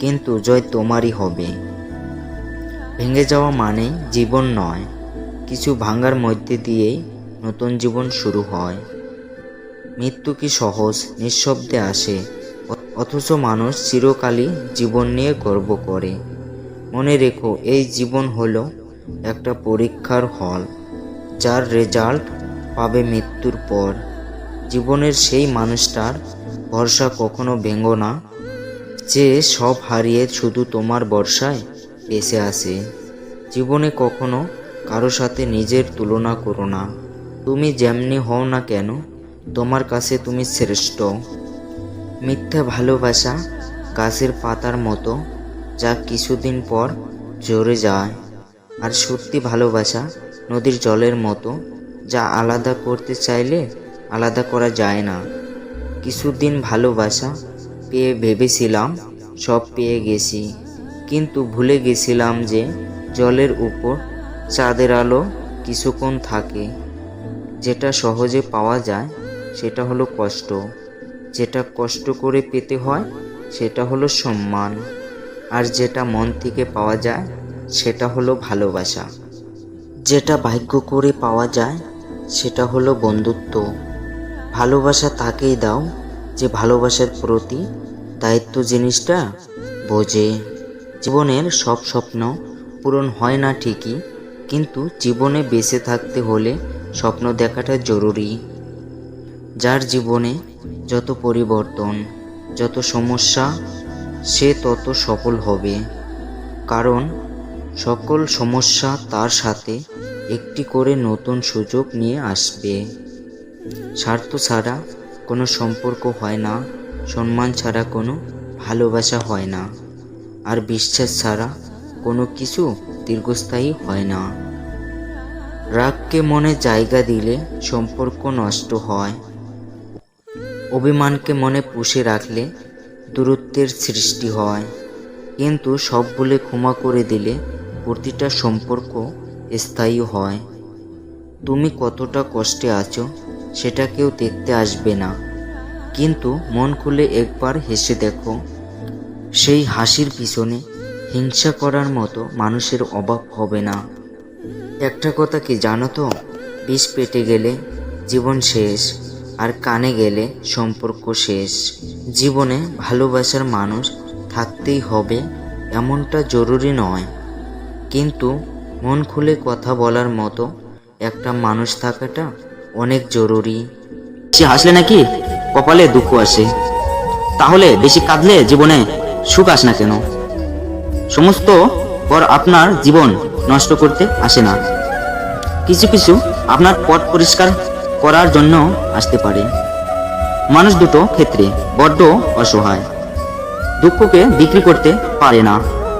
কিন্তু জয় তোমারই হবে। ভেঙে যাওয়া মানে জীবন নয়, কিছু ভাঙার মধ্যে দিয়েই নতুন জীবন শুরু হয়। মৃত্যু কি সহজ নিঃশব্দে আসে, অথচ মানুষ চিরকালই জীবন নিয়ে গর্ব করে। মনে রেখো, এই জীবন হলো একটা পরীক্ষার হল, যার রেজাল্ট পাবে মৃত্যুর পর। জীবনের সেই মানুষটার ভরসা কখনো ভেঙো না, যে সব হারিয়ে শুধু তোমার ভরসায় বেঁচে আছে। জীবনে কখনো কারো সাথে নিজের তুলনা করো না। তুমি যেমনি হও না কেন, তোমার কাছে তুমি শ্রেষ্ঠ। মিথ্যা ভালোবাসা গাছের পাতার মতো, যা কিছুদিন পর ঝরে যায়, আর সত্যি ভালোবাসা নদীর জলের মতো, যা আলাদা করতে চাইলে আলাদা করা যায় না। কিছুদিন ভালোবাসা পেয়ে ভেবেছিলাম সব পেয়ে গেছি, কিন্তু ভুলে গেছিলাম যে জলের উপর চাঁদের আলো কিছুক্ষণ থাকে। যেটা সহজে পাওয়া যায় সেটা হলো কষ্ট, যেটা কষ্ট করে পেতে হয় সেটা হলো সম্মান, আর যেটা মন থেকে পাওয়া যায় সেটা হলো ভালোবাসা। যেটা ভাগ্য করে পাওয়া যায় সেটা হলো বন্ধুত্ব। ভালোবাসা তাকেই দাও যে ভালোবাসার প্রতি দায়িত্ব জিনিসটা বোঝে। জীবনের সব স্বপ্ন পূরণ হয় না ঠিকই, কিন্তু জীবনে বেঁচে থাকতে হলে স্বপ্ন দেখাটা জরুরি। যার জীবনে যত পরিবর্তন, যত সমস্যা, সে তত সফল হবে, কারণ সকল সমস্যা তার সাথে একটি করে নতুন সুযোগ নিয়ে আসবে। স্বার্থ ছাড়া কোনো সম্পর্ক হয় না, সম্মান ছাড়া কোনো ভালোবাসা হয় না, আর বিশ্বাস ছাড়া কোনো কিছু দীর্ঘস্থায়ী হয় না। রাগকে মনে জায়গা দিলে সম্পর্ক নষ্ট হয়। অভিমানকে মনে পুষে রাখলে দূরত্বের সৃষ্টি হয়। কিন্তু সব ভুলে ক্ষমা করে দিলে প্রতিটা সম্পর্ক স্থায়ী হয়। তুমি কতটা কষ্টে আছো সেটা কেউ দেখতে আসবে না, কিন্তু মন খুলে একবার হেসে দেখো। সেই হাসির পিছনে হিংসা করার মতো মানুষের অভাব হবে না। একটা কথা কি জানো তো, বিষ পেটে গেলে জীবন শেষ, আর কানে গেলে সম্পর্ক শেষ। জীবনে ভালোবাসার মানুষ থাকতেই হবে এমনটা জরুরি নয়, কিন্তু মন খুলে কথা বলার মতো একটা মানুষ থাকাটা অনেক জরুরি। সে হাসলে নাকি কপালে দুঃখ আসে? তাহলে বেশি কাঁদলে জীবনে সুখ আসে না কেন? সমস্ত পর আপনার জীবন নষ্ট করতে আসে না, কিছু কিছু আপনার পথ পরিষ্কার করার জন্য আসতে পারে। মানুষ দুটো ক্ষেত্রে বড্ড অসহায়। দুঃখকে বিক্রি করতে পারে না,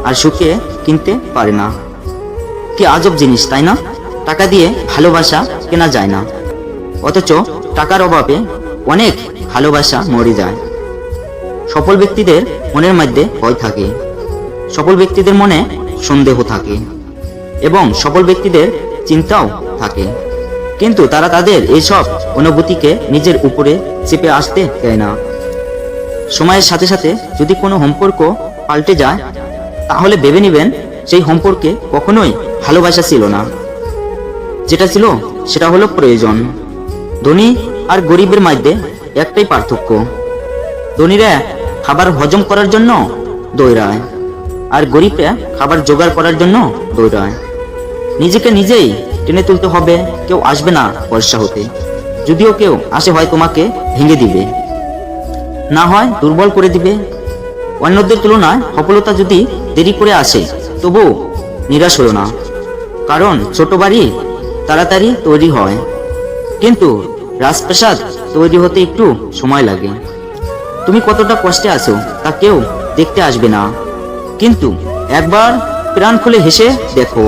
আর সুখকে কিনতে পারে না। কি আজব জিনিস, তাই না? টাকা দিয়ে ভালোবাসা কেনা যায় না, অথচ টাকার অভাবে অনেক ভালোবাসা মরে যায়। সফল ব্যক্তিদের মনের মধ্যে ভয় থাকে, সফল ব্যক্তিদের মনে সন্দেহ থাকে, এবং সফল ব্যক্তিদের চিন্তাও থাকে, কিন্তু তারা তাদের এইসব অনুভূতিকে নিজের উপরে চেপে আসতে দেয় না। সময়ের সাথে সাথে যদি কোনো সম্পর্ক পাল্টে যায়, তাহলে ভেবে নেবেন সেই সম্পর্কে কখনোই ভালোবাসা ছিল না। যেটা ছিল সেটা হলো প্রয়োজন। ধনী আর গরিবের মধ্যে একটাই পার্থক্য, ধনীরা খাবার হজম করার জন্য দৌড়ায়, আর গরিবরা খাবার জোগাড় করার জন্য দৌড়ায়। নিজেকে নিজেই টেনে তুলতে হবে, কেউ আসবে না বর্ষা হতে। যদিও কেউ আসে হয় তোমাকে ভেঙে দিবে, না হয় দুর্বল করে দিবে। অন্যদের তুলনায় সফলতা যদি দেরি করে আসে, তবু নিরাশ হলো না, কারণ ছোট বাড়ি তাড়াতাড়ি তৈরি হয়, কিন্তু রাজপ্রাসাদ তৈরি হতে একটু সময় লাগে। তুমি কতটা কষ্টে আছো তা কেউ দেখতে আসবে না, কিন্তু একবার প্রাণ খুলে হেসে দেখো,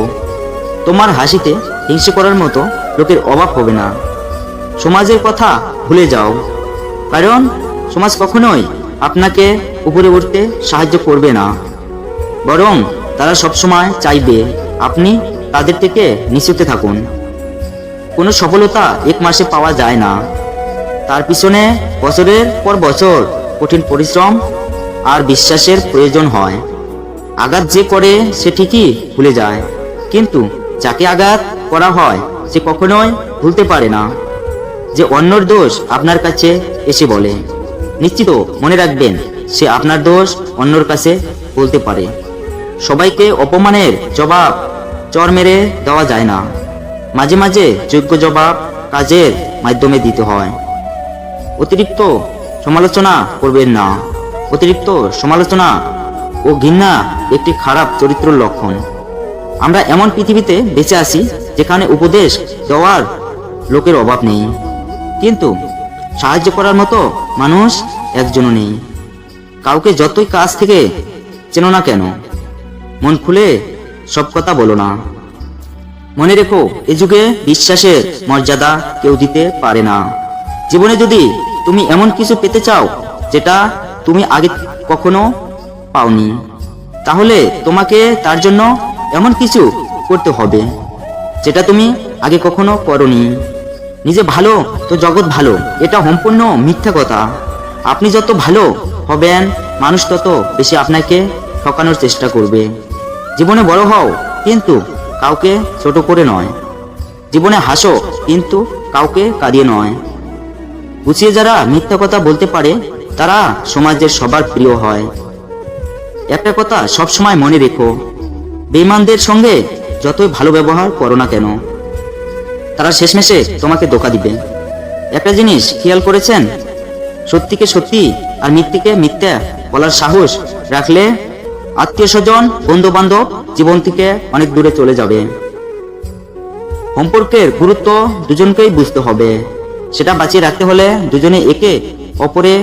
তোমার হাসিতে হিংসে করার মতো লোকের অভাব হবে না। সমাজের কথা ভুলে যাও, কারণ সমাজ কখনোই আপনাকে উপরে উঠতে সাহায্য করবে না, বরং তারা সবসময় চাইবে আপনি তাদের থেকে নিচুতে থাকুন। কোনো সফলতা এক মাসে পাওয়া যায় না, তার পিছনে বছরের পর বছর কঠিন পরিশ্রম আর বিশ্বাসের প্রয়োজন হয়। আঘাত যে করে সে ঠিকই ভুলে যায়, কিন্তু যাকে আঘাত করা হয় সে কখনোই ভুলতে পারে না। যে অন্যর দোষ আপনার কাছে এসে বলে, নিশ্চিত মনে রাখবেন সে আপনার দোষ অন্যর কাছে বলতে পারে। সবাইকে অপমানের জবাব চর মেরে দেওয়া যায় না, মাঝে মাঝে যোগ্য জবাব কাজের মাধ্যমে দিতে হয়। অতিরিক্ত সমালোচনা করবেন না, অতিরিক্ত সমালোচনা ও ঘৃণা একটি খারাপ চরিত্রের লক্ষণ। আমরা এমন পৃথিবীতে বেঁচে আছি যেখানে উপদেশ দেওয়ার লোকের অভাব নেই, কিন্তু সাহায্য করার মতো মানুষ একজনও নেই। কাউকে যতই কাছ থেকে চেনো না কেন, মন খুলে সব কথা বলো না। মনে রেখো, এ যুগে বিশ্বাসের মর্যাদা কেউ দিতে পারে না। জীবনে যদি তুমি এমন কিছু পেতে চাও যেটা তুমি আগে কখনো পাওনি, তাহলে তোমাকে তার জন্য এমন কিছু করতে হবে যেটা তুমি আগে কখনো করনি। নিজে ভালো তো জগৎ ভালো, এটা সম্পূর্ণ মিথ্যা কথা। আপনি যত ভালো হবেন, মানুষ তত বেশি আপনাকে ঠকানোর চেষ্টা করবে। জীবনে বড় হও, কিন্তু কাউকে ছোট করে নয়। জীবনে হাসো, কিন্তু কাউকে কাঁদিয়ে নয়। গুছিয়ে যারা মিথ্যা কথা বলতে পারে তারা সমাজের সবার প্রিয় হয়। একটা কথা সবসময় মনে রেখো, বেঈমানদের সঙ্গে যতই ভালো ব্যবহার করো না কেন, তারা শেষমেশে তোমাকে ধোঁকা দিবে। একটা জিনিস খেয়াল করেছেন, সত্যিকে সত্যি আর মিথ্যেকে মিথ্যা বলার সাহস রাখলে আত্মীয় স্বজন বন্ধু বান্ধব জীবন থেকে অনেক দূরে চলে যাবে। সম্পর্কের গুরুত্ব দুজনকেই বুঝতে হবে। সেটা বাঁচিয়ে রাখতে হলে দুজনে একে অপরে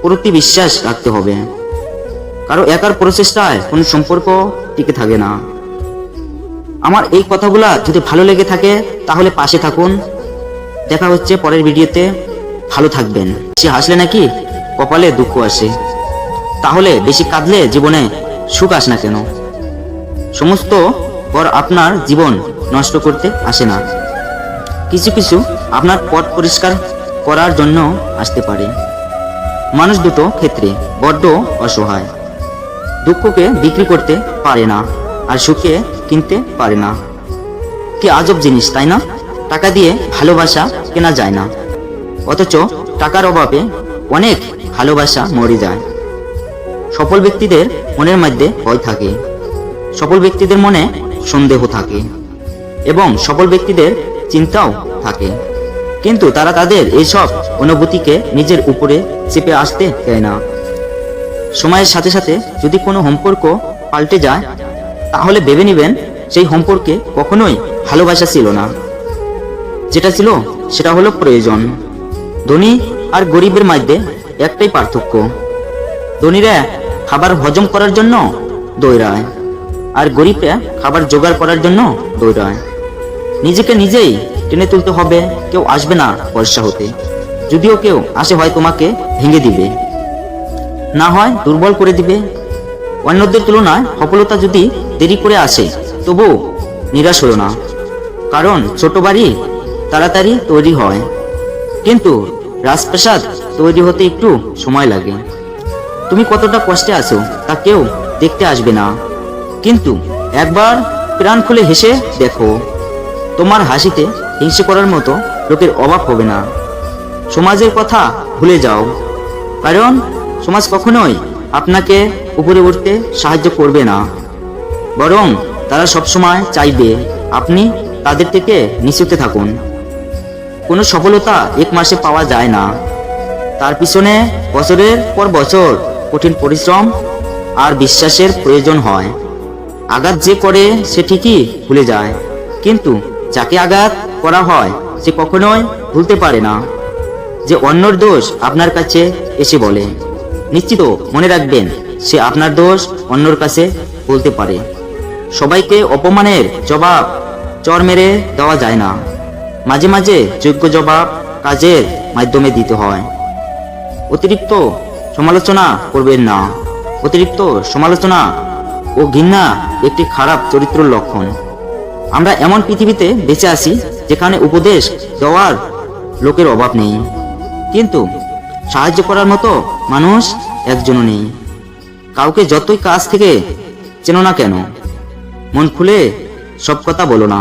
প্রতি বিশ্বাস রাখতে হবে। কারো একার প্রচেষ্টায় কোনো সম্পর্ক টিকে থাকে না। আমার এই কথাগুলা যদি ভালো লেগে থাকে তাহলে পাশে থাকুন। দেখা হচ্ছে পরের ভিডিওতে। ভালো থাকবেন। সে হাসলে নাকি কপালে দুঃখ আসে? তাহলে বেশি কাঁদলে জীবনে সুখ আসে না কেন? সমস্ত পর আপনার জীবন নষ্ট করতে আসে না, কিছু কিছু আপনার পথ পরিষ্কার করার জন্য আসতে পারে। মানুষ দুটো ক্ষেত্রে বড্ড অসহায়। দুঃখকে বিক্রি করতে পারে না, আর সুখে কিনতে পারে না। কি আজব জিনিস, তাই না? টাকা দিয়ে ভালোবাসা কেনা যায় না, অথচ টাকার অভাবে অনেক ভালোবাসা মরে যায়। সফল ব্যক্তিদের মনের মধ্যে ভয় থাকে, সফল ব্যক্তিদের মনে সন্দেহ থাকে, এবং সফল ব্যক্তিদের চিন্তাও থাকে। কিন্তু তারা তাদের এইসব অনুভূতিকে নিজের উপরে চেপে আসতে দেয় না। সময়ের সাথে সাথে যদি কোনো সম্পর্ক পাল্টে যায়, তাহলে ভেবে নেবেন সেই সম্পর্কে কখনোই ভালোবাসা ছিল না। যেটা ছিল সেটা হলো প্রয়োজন। ধনী আর গরিবের মধ্যে একটাই পার্থক্য, ধনীরা খাবার হজম করার জন্য দৌড়ায়, আর গরিবরা খাবার জোগাড় করার জন্য দৌড়ায়। নিজেকে নিজেই টেনে তুলতে হবে, কেউ আসবে না ভরসা হতে। যদিও কেউ আসে, হয় তোমাকে ভেঙে দিবে, না হয় দুর্বল করে দিবে। অন্যদের তুলনায় সফলতা যদি দেরি করে আসে, তবু নিরাশ হলো না, কারণ ছোট বাড়ি তাড়াতাড়ি তৈরি হয়, কিন্তু রাজপ্রাসাদ তৈরি হতে একটু সময় লাগে। তুমি কতটা কষ্টে আছো তা কেউ দেখতে আসবে না, কিন্তু একবার প্রাণ খুলে হেসে দেখো, তোমার হাসিতে হিংসে করার মতো লোকের অভাব হবে না। সমাজের কথা ভুলে যাও, কারণ সমাজ কখনোই আপনাকে উপরে উঠতে সাহায্য করবে না, বরং তারা সবসময় চাইবে আপনি তাদের থেকে নিচুতে থাকুন। কোনো সফলতা এক মাসে পাওয়া যায় না, তার পিছনে বছরের পর বছর কঠিন পরিশ্রম আর বিশ্বাসের প্রয়োজন হয়। আঘাত যে করে সে ঠিকই ভুলে যায়, কিন্তু যাকে আঘাত করা হয় সে কখনোই ভুলতে পারে না। যে অন্যর দোষ আপনার কাছে এসে বলে, নিশ্চিত মনে রাখবেন সে আপনার দোষ অন্যর কাছে বলতে পারে। সবাইকে অপমানের জবাব চর মেরে দেওয়া যায় না, মাঝে মাঝে যোগ্য জবাব কাজের মাধ্যমে দিতে হয়। অতিরিক্ত সমালোচনা করবেন না। অতিরিক্ত সমালোচনা ও ঘৃণা একটি খারাপ চরিত্রের লক্ষণ। আমরা এমন পৃথিবীতে বেঁচে আছি যেখানে উপদেশ দেওয়ার লোকের অভাব নেই, কিন্তু সাহায্য করার মতো মানুষ একজনও নেই। কাউকে যতই কাছ থেকে চেনো না কেন, মন খুলে সব কথা বলো না।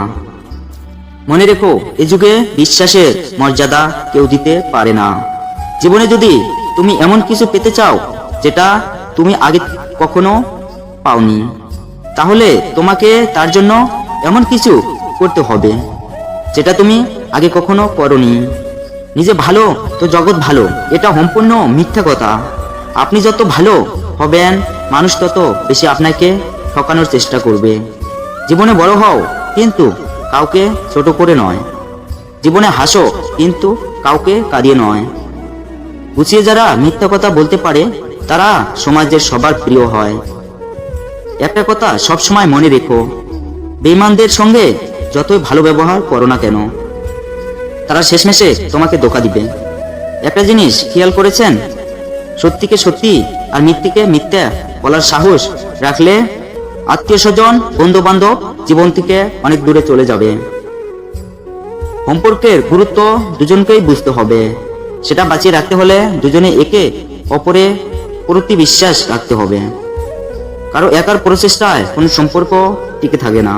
মনে রেখো, এ যুগে বিশ্বাসের মর্যাদা কেউ দিতে পারে না। জীবনে যদি তুমি এমন কিছু পেতে চাও যেটা তুমি আগে কখনো পাওনি, তাহলে তোমাকে তার জন্য এমন কিছু করতে হবে যেটা তুমি আগে কখনো করনি। নিজে ভালো তো জগৎ ভালো, এটা সম্পূর্ণ মিথ্যা কথা। আপনি যত ভালো হবেন, মানুষ তত বেশি আপনাকে ঠকানোর চেষ্টা করবে। জীবনে বড় হও, কিন্তু কাউকে ছোট করে নয়। জীবনে হাসো, কিন্তু কাউকে কাঁদিয়ে নয়। গুছিয়ে যারা মিথ্যা কথা বলতে পারে তারা সমাজের সবার প্রিয় হয়। একটা কথা সবসময় মনে রেখো, বেঈমানদের সঙ্গে যতই ভালো ব্যবহার করো না কেন, তারা শেষমেশে তোমাকে ধোঁকা দিবে। একটা জিনিস খেয়াল করেছেন, সত্যিকে সত্যি আর মিথ্যেকে মিথ্যা বলার সাহস রাখলে আত্মীয় স্বজন, বন্ধু বান্ধব জীবন থেকে অনেক দূরে চলে যাবে। সম্পর্কের গুরুত্ব দুজনকেই বুঝতে হবে। সেটা বাঁচিয়ে রাখতে হলে দুজনে একে অপরে প্রতি বিশ্বাস রাখতে হবে। কারো একার প্রচেষ্টায় কোনো সম্পর্ক টিকে থাকে না।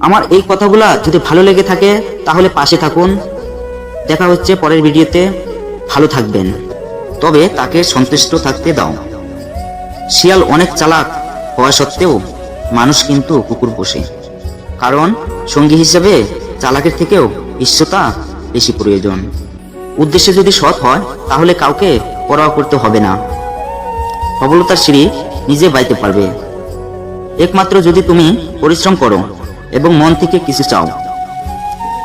আমার এই কথাগুলা যদি ভালো লেগে থাকে তাহলে পাশে থাকুন। দেখা হচ্ছে পরের ভিডিওতে। ভালো থাকবেন, তবে তাকে সন্তুষ্ট থাকতে দাও। শিয়াল অনেক চালাক হওয়া সত্ত্বেও মানুষ কিন্তু কুকুর পোষে, কারণ সঙ্গী হিসেবে চালাকের থেকেও ঈশ্বতা বেশি প্রয়োজন। উদ্দেশ্যে যদি সৎ হয় তাহলে কাউকে পরোয়া করতে হবে না। সফলতার সিঁড়ি নিজে বাইতে পারবে একমাত্র যদি তুমি পরিশ্রম করো এবং মন থেকে কিছু চাও।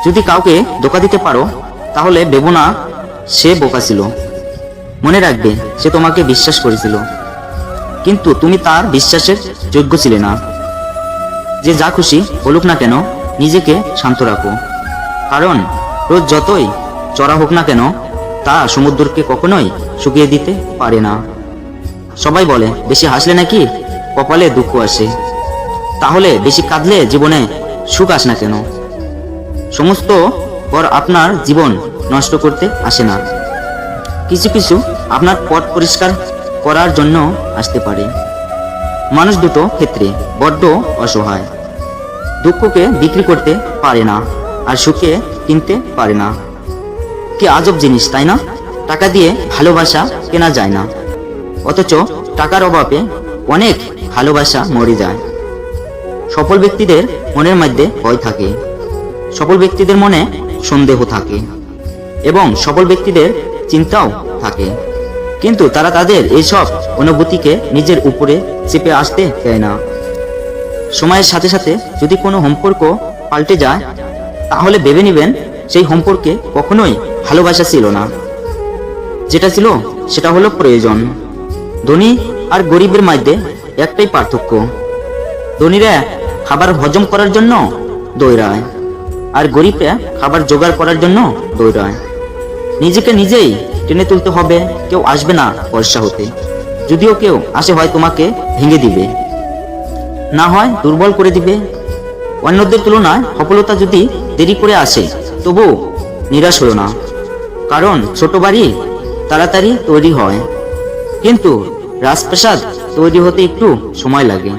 যদি কাউকে ধোঁকা দিতে পারো তাহলে ভেবো না সে বোকা ছিল। মনে রাখবে সে তোমাকে বিশ্বাস করেছিল, কিন্তু তুমি তার বিশ্বাসের যোগ্য ছিলে না। যে যা খুশি বলুক না কেন, নিজেকে শান্ত রাখো, কারণ রোজ যতই চড়া হোক না কেন তা সমুদ্রকে কখনোই শুকিয়ে দিতে পারে না। সবাই বলে বেশি হাসলে নাকি কপালে দুঃখ আসে, তাহলে বেশি কাঁদলে জীবনে সুখ আসে না কেন? সমস্ত পর আপনার জীবন নষ্ট করতে আসে না, কিছু কিছু আপনার পথ পরিষ্কার করার জন্য আসতে পারে। মানুষ দুটো ক্ষেত্রে বড্ড অসহায়, দুঃখকে বিক্রি করতে পারে না আর সুখে কিনতে পারে না। কি আজব জিনিস, তাই না? টাকা দিয়ে ভালোবাসা কেনা যায় না, অথচ টাকার অভাবে অনেক ভালোবাসা মরে যায়। সফল ব্যক্তিদের মনের মধ্যে ভয় থাকে, সফল ব্যক্তিদের মনে সন্দেহ থাকে এবং সফল ব্যক্তিদের চিন্তাও থাকে, কিন্তু তারা তাদের এইসব অনুভূতিকে নিজের উপরে চেপে আসতে দেয় না। সময়ের সাথে সাথে যদি কোনো সম্পর্ক পাল্টে যায় তাহলে ভেবে নেবেন সেই সম্পর্কে কখনোই ভালোবাসা ছিল না, যেটা ছিল সেটা হলো প্রয়োজন। ধনী আর গরিবের মধ্যে একটাই পার্থক্য, ধনীরা খাবার হজম করার জন্য দৌড়ায় আর গরিবরা খাবার জোগাড় করার জন্য দৌড়ায়। নিজেকে নিজেই টেনে তুলতে হবে, কেউ আসবে না ভরসা হতে। যদিও কেউ আসে হয় তোমাকে ভেঙে দিবে, না হয় দুর্বল করে দিবে। অন্যদের তুলনায় সফলতা যদি দেরি করে আসে তবু নিরাশ হলো না, কারণ ছোট বাড়ি তাড়াতাড়ি তৈরি হয়, কিন্তু রাজপ্রাসাদ তৈরি হতে একটু সময় লাগে।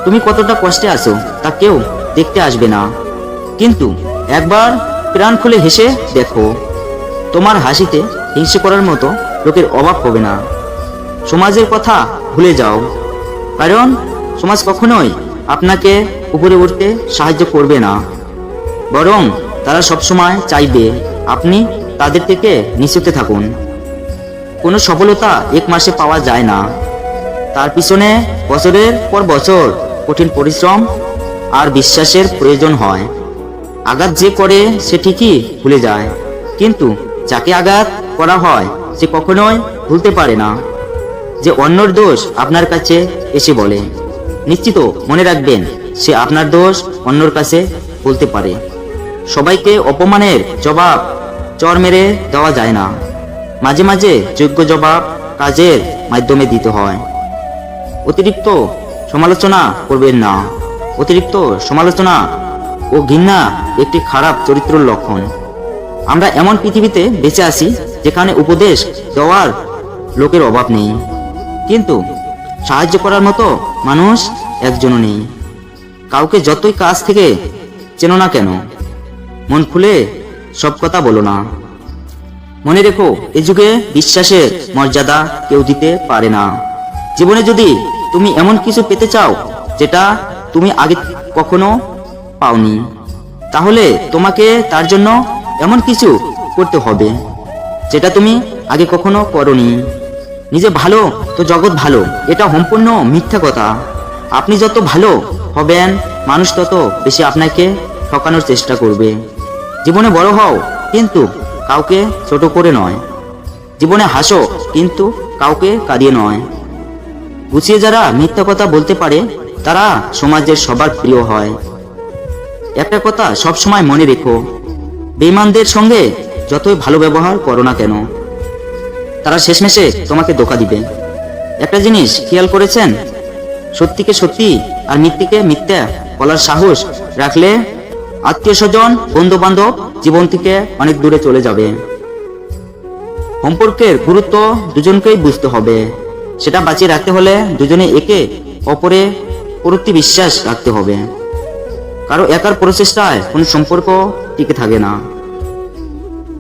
তুমি কতটা কষ্টে আছো তা কেউ দেখতে আসবে না, কিন্তু একবার প্রাণ খুলে হেসে দেখো, তোমার হাসিতে হিংসে করার মতো লোকের অভাব হবে না। সমাজের কথা ভুলে যাও, কারণ সমাজ কখনোই আপনাকে উপরে উঠতে সাহায্য করবে না, বরং তারা সবসময় চাইবে আপনি তাদের থেকে নিচুতে থাকুন। কোনো সফলতা এক মাসে পাওয়া যায় না, তার পিছনে বছরের পর বছর কঠিন পরিশ্রম আর বিশ্বাসের প্রয়োজন হয়। আঘাত যে করে সে ঠিকই ভুলে যায়, কিন্তু যাকে আঘাত করা হয় সে কখনোই ভুলতে পারে না। যে অন্যর দোষ আপনার কাছে এসে বলে, নিশ্চিত মনে রাখবেন সে আপনার দোষ অন্যর কাছে বলতে পারে। সবাইকে অপমানের জবাব চর মেরে দেওয়া যায় না, মাঝে মাঝে যোগ্য জবাব কাজের মাধ্যমে দিতে হয়। অতিরিক্ত সমালোচনা করবেন না, অতিরিক্ত সমালোচনা ও ঘৃণা একটি খারাপ চরিত্রের লক্ষণ। আমরা এমন পৃথিবীতে বেঁচে আছি যেখানে উপদেশ দেওয়ার লোকের অভাব নেই, কিন্তু সাহায্য করার মতো মানুষ একজনও নেই। কাউকে যতই কাছ থেকে চেনো না কেন, মন খুলে সব কথা বলো না। মনে রেখো, এ যুগে বিশ্বাসের মর্যাদা কেউ দিতে পারে না। জীবনে যদি তুমি এমন কিছু পেতে চাও যেটা তুমি আগে কখনো পাওনি, তাহলে তোমাকে তার জন্য এমন কিছু করতে হবে যেটা তুমি আগে কখনো করনি। নিজে ভালো তো জগৎ ভালো, এটা সম্পূর্ণ মিথ্যা কথা। আপনি যত ভালো হবেন মানুষ তত বেশি আপনাকে ঠকানোর চেষ্টা করবে। জীবনে বড় হও, কিন্তু কাউকে ছোট করে নয়। জীবনে হাসো, কিন্তু কাউকে কাঁদিয়ে নয়। গুছিয়ে যারা মিথ্যা কথা বলতে পারে তারা সমাজের সবার প্রিয় হয়। একটা কথা সবসময় মনে রেখো, বেঈমানদের সঙ্গে যতই ভালো ব্যবহার করো না কেন, তারা শেষমেশে তোমাকে ধোঁকা দিবে। একটা জিনিস খেয়াল করেছেন, সত্যিকে সত্যি আর মিথ্যেকে মিথ্যা বলার সাহস রাখলে আত্মীয় স্বজন বন্ধু বান্ধব জীবন থেকে অনেক দূরে চলে যাবে। সম্পর্কের গুরুত্ব দুজনকেই বুঝতে হবে, সেটা বাঁচিয়ে রাখতে হলে দুজনে একে অপরে প্রতি বিশ্বাস রাখতে হবে। কারো একার প্রচেষ্টায় কোনো সম্পর্ক টিকে থাকে না।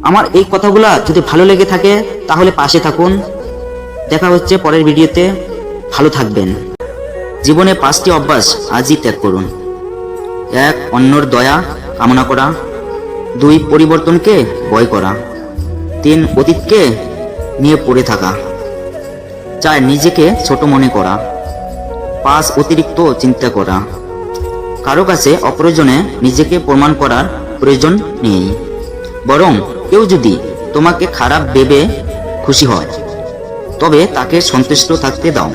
আমার এই কথাগুলা যদি ভালো লেগে থাকে তাহলে পাশে থাকুন। দেখা হচ্ছে পরের ভিডিওতে। ভালো থাকবেন। জীবনে 5টি অভ্যাস আজই ত্যাগ করুন। 1. অন্যর দয়া কামনা করা। 2. পরিবর্তনকে ভয় করা। 3. অতীতকে নিয়ে পড়ে থাকা। 4. নিজেকে ছোট মনে করা। 5. অতিরিক্ত চিন্তা করা। কারো কাছে অপ্রয়োজনে নিজেকে প্রমাণ করার প্রয়োজন নেই। বরং কেউ যদি তোমাকে খারাপ ভেবে খুশি হয় তবে তাকে সন্তুষ্ট থাকতে দাও।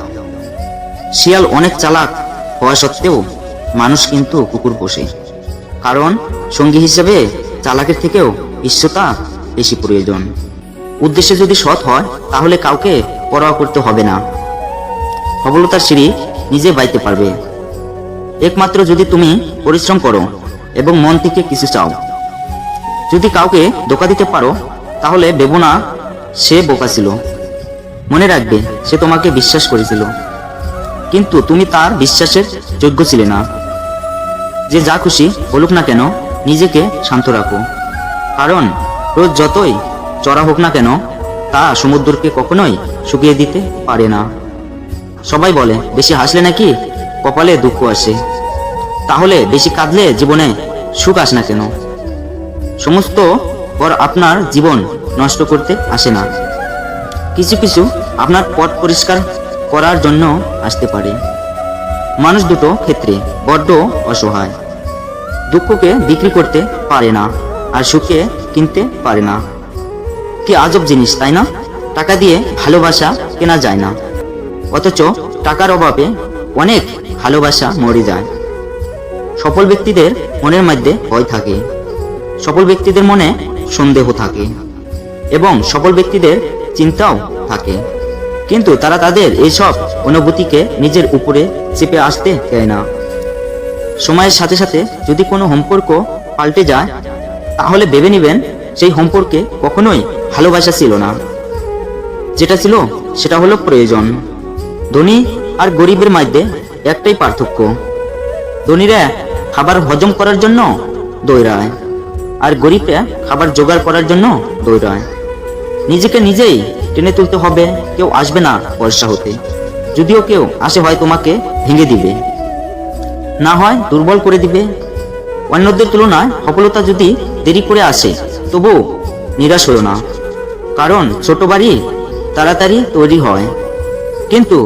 শিয়াল অনেক চালাক হওয়া সত্ত্বেও মানুষ কিন্তু কুকুর পোষে, কারণ সঙ্গী হিসেবে চালাকের থেকেও ঈশ্বরতা বেশি প্রয়োজন। উদ্দেশ্য যদি সৎ হয় তাহলে কাউকে পরোয়া করতে হবে না, সফলতার সিঁড়ি নিজে বাইতে পারবে। একমাত্র যদি তুমি পরিশ্রম করো এবং মন থেকে কিছু চাও। যদি কাউকে ধোঁকা দিতে পারো তাহলে ভেবো না সে বোকা ছিল। মনে রাখবে সে তোমাকে বিশ্বাস করেছিল, কিন্তু তুমি তার বিশ্বাসের যোগ্য ছিলে না। যে যা খুশি বলুক না কেন নিজেকে শান্ত রাখো, কারণ রোজ যতই চড়া হোক না কেন তা সমুদ্রকে কখনোই শুকিয়ে দিতে পারে না। সবাই বলে বেশি হাসলে নাকি কপালে দুঃখ আসে, তাহলে বেশি কাঁদলে জীবনে সুখ আসে না কেন? সমস্ত পর আপনার জীবন নষ্ট করতে আসে না, কিছু কিছু আপনার পথ পরিষ্কার করার জন্য আসতে পারে। মানুষ দুটো ক্ষেত্রে বড্ড অসহায়, দুঃখকে বিক্রি করতে পারে না আর সুখকে কিনতে পারে না। কি আজব জিনিস তাই না? টাকা দিয়ে ভালোবাসা কেনা যায় না, অথচ টাকার অভাবে অনেক ভালোবাসা মরে যায়। সফল ব্যক্তিদের মনের মধ্যে ভয় থাকে, সফল ব্যক্তিদের মনে সন্দেহ থাকে এবং সফল ব্যক্তিদের চিন্তাও থাকে, কিন্তু তারা তাদের এইসব অনুভূতিকে নিজের উপরে চেপে আসতে দেয় না। সময়ের সাথে সাথে যদি কোনো সম্পর্ক পাল্টে যায় তাহলে ভেবে নেবেন সেই সম্পর্কে কখনোই ভালোবাসা ছিল না, যেটা ছিল সেটা হলো প্রয়োজন। ধনী আর গরিবের মধ্যে একটাই পার্থক্য, ধনীরা খাবার হজম করার জন্য দৌড়ায় আর গরিবরা খাবার জোগাড় করার জন্য দৌড়ায়। নিজেকে নিজেই টেনে তুলতে হবে, কেউ আসবে না বর্ষা হতে, যদিও কেউ আসে হয় তোমাকে ভেঙে দিবে, না হয় দুর্বল করে দিবে। অন্যদের তুলনায় সফলতা যদি দেরি করে আসে তবু নিরাশ হলো না, কারণ ছোট বাড়ি তাড়াতাড়ি তৈরি হয়, কিন্তু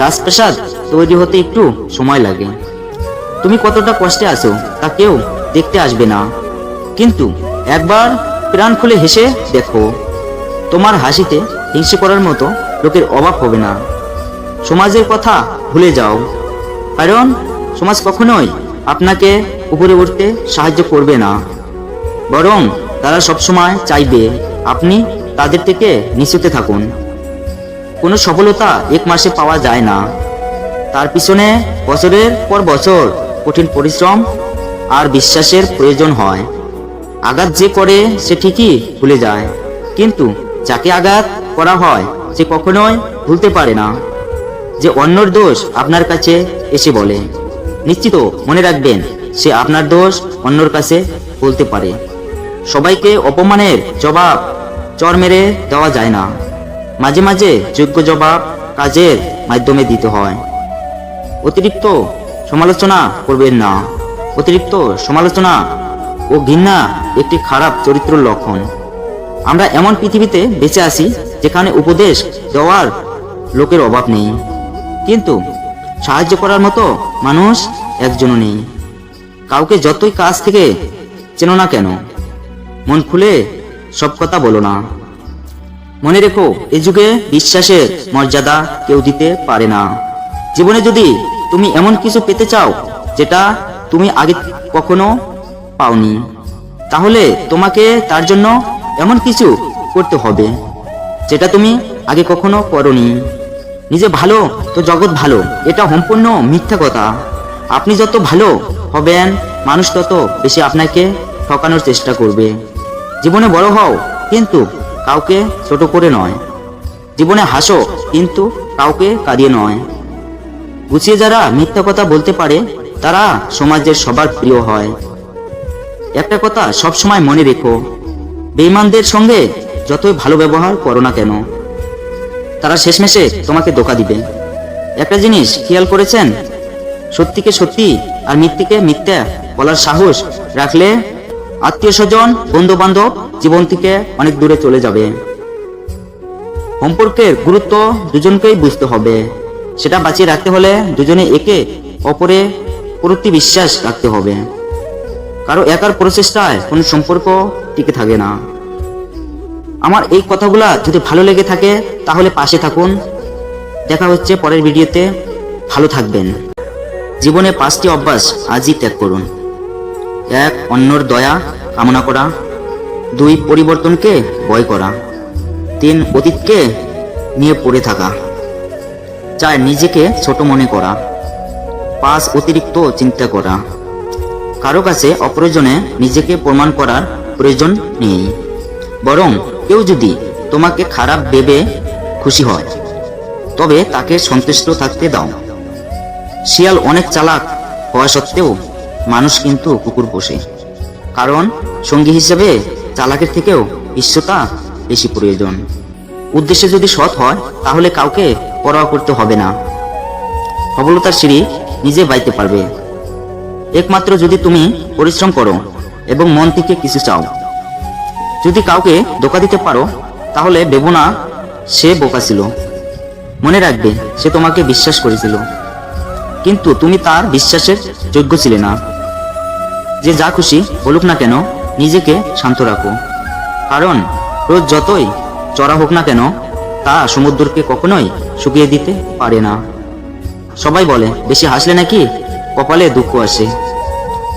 রাজপ্রাসাদ তৈরি হতে একটু সময় লাগে। তুমি কতটা কষ্টে আছো তা কেউ দেখতে আসবে না, কিন্তু একবার প্রাণ খুলে হেসে দেখো, তোমার হাসিতে হিংসে করার মতো লোকের অভাব হবে না। সমাজের কথা ভুলে যাও, কারণ সমাজ কখনোই আপনাকে উপরে উঠতে সাহায্য করবে না, বরং তারা সবসময় চাইবে আপনি তাদের থেকে নিচুতে থাকুন। কোনো সফলতা এক মাসে পাওয়া যায় না, তার পিছনে বছরের পর বছর কঠিন পরিশ্রম আর বিশ্বাসের প্রয়োজন হয়। আঘাত যে করে সে ঠিকই ভুলে যায়, কিন্তু যাকে আঘাত করা হয় সে কখনোই ভুলতে পারে না। যে অন্যর দোষ আপনার কাছে এসে বলে, নিশ্চিত মনে রাখবেন সে আপনার দোষ অন্যর কাছে বলতে পারে। সবাইকে অপমানের জবাব চর মেরে দেওয়া যায় না, মাঝে মাঝে যোগ্য জবাব কাজের মাধ্যমে দিতে হয়। অতিরিক্ত সমালোচনা করবেন না, অতিরিক্ত সমালোচনা ও ঘৃণা একটি খারাপ চরিত্রের লক্ষণ। আমরা এমন পৃথিবীতে বেঁচে আছি যেখানে উপদেশ দেওয়ার লোকের অভাব নেই, কিন্তু সাহায্য করার মতো মানুষ একজনও নেই। কাউকে যতই কাছ থেকে চেনো না কেন, মন খুলে সব কথা বলো না। মনে রেখো, এ যুগে বিশ্বাসের মর্যাদা কেউ দিতে পারে না। জীবনে যদি তুমি এমন কিছু পেতে চাও যেটা তুমি আগে কখনো পাওনি, তাহলে তোমাকে তার জন্য এমন কিছু করতে হবে যেটা তুমি আগে কখনো করোনি। নিজে ভালো তো জগৎ ভালো, এটা সম্পূর্ণ মিথ্যা কথা। আপনি যত ভালো হবেন মানুষ তত বেশি আপনাকে ঠকানোর চেষ্টা করবে। জীবনে বড় হও, কিন্তু কাউকে ছোট করে নয়। জীবনে হাসো, কিন্তু কাউকে কাঁদিয়ে নয়। গুছিয়ে যারা মিথ্যা কথা বলতে পারে তারা সমাজের সবার প্রিয় হয়। একটা কথা সবসময় মনে রেখো, বেঈমানদের সঙ্গে যতই ভালো ব্যবহার করো না কেন, তারা শেষমেশে তোমাকে ধোঁকা দিবে। একটা জিনিস খেয়াল করেছেন, সত্যিকে সত্যি আর মিথ্যেকে মিথ্যা বলার সাহস রাখলে আত্মীয় স্বজন বন্ধু বান্ধব জীবন থেকে অনেক দূরে চলে যাবে। সম্পর্কের গুরুত্ব দুজনকেই বুঝতে হবে, সেটা বাঁচিয়ে রাখতে হলে দুজনে একে অপরে প্রতি বিশ্বাস রাখতে হবে। কারো একার প্রচেষ্টায় কোনো সম্পর্ক টিকে থাকে না। আমার এই কথাগুলা যদি ভালো লেগে থাকে তাহলে পাশে থাকুন। দেখা হচ্ছে পরের ভিডিওতে। ভালো থাকবেন। জীবনে 5টি অভ্যাস আজই ত্যাগ করুন। 1. অন্যর দয়া কামনা করা। 2. পরিবর্তনকে ভয় করা। 3. অতীতকে নিয়ে পড়ে থাকা। 4. নিজেকে ছোট মনে করা। 5. অতিরিক্ত চিন্তা করা। কারো কাছে অপ্রয়োজনে নিজেকে প্রমাণ করার প্রয়োজন নেই, বরং কেউ যদি তোমাকে খারাপ ভেবে খুশি হয় তবে তাকে সন্তুষ্ট থাকতে দাও। শিয়াল অনেক চালাক হওয়া সত্ত্বেও মানুষ কিন্তু কুকুর পোষে, কারণ সঙ্গী হিসেবে চালাকের থেকেও ঈশ্বতা বেশি প্রয়োজন। উদ্দেশ্য যদি সৎ হয় তাহলে কাউকে পরোয়া করতে হবে না। সফলতার সিঁড়ি নিজে বাইতে পারবে একমাত্র যদি তুমি পরিশ্রম করো এবং মন থেকে কিছু চাও। যদি কাউকে ধোঁকা দিতে পারো তাহলে ভেবো না সে বোকা ছিল। মনে রাখবে সে তোমাকে বিশ্বাস করেছিল, কিন্তু তুমি তার বিশ্বাসের যোগ্য ছিলে না। যে যা খুশি বলুক না কেন নিজেকে শান্ত রাখো, কারণ রোজ যতই চড়া হোক না কেন তা সমুদ্রকে কখনোই শুকিয়ে দিতে পারে না। সবাই বলে বেশি হাসলে নাকি কপালে দুঃখ আসে,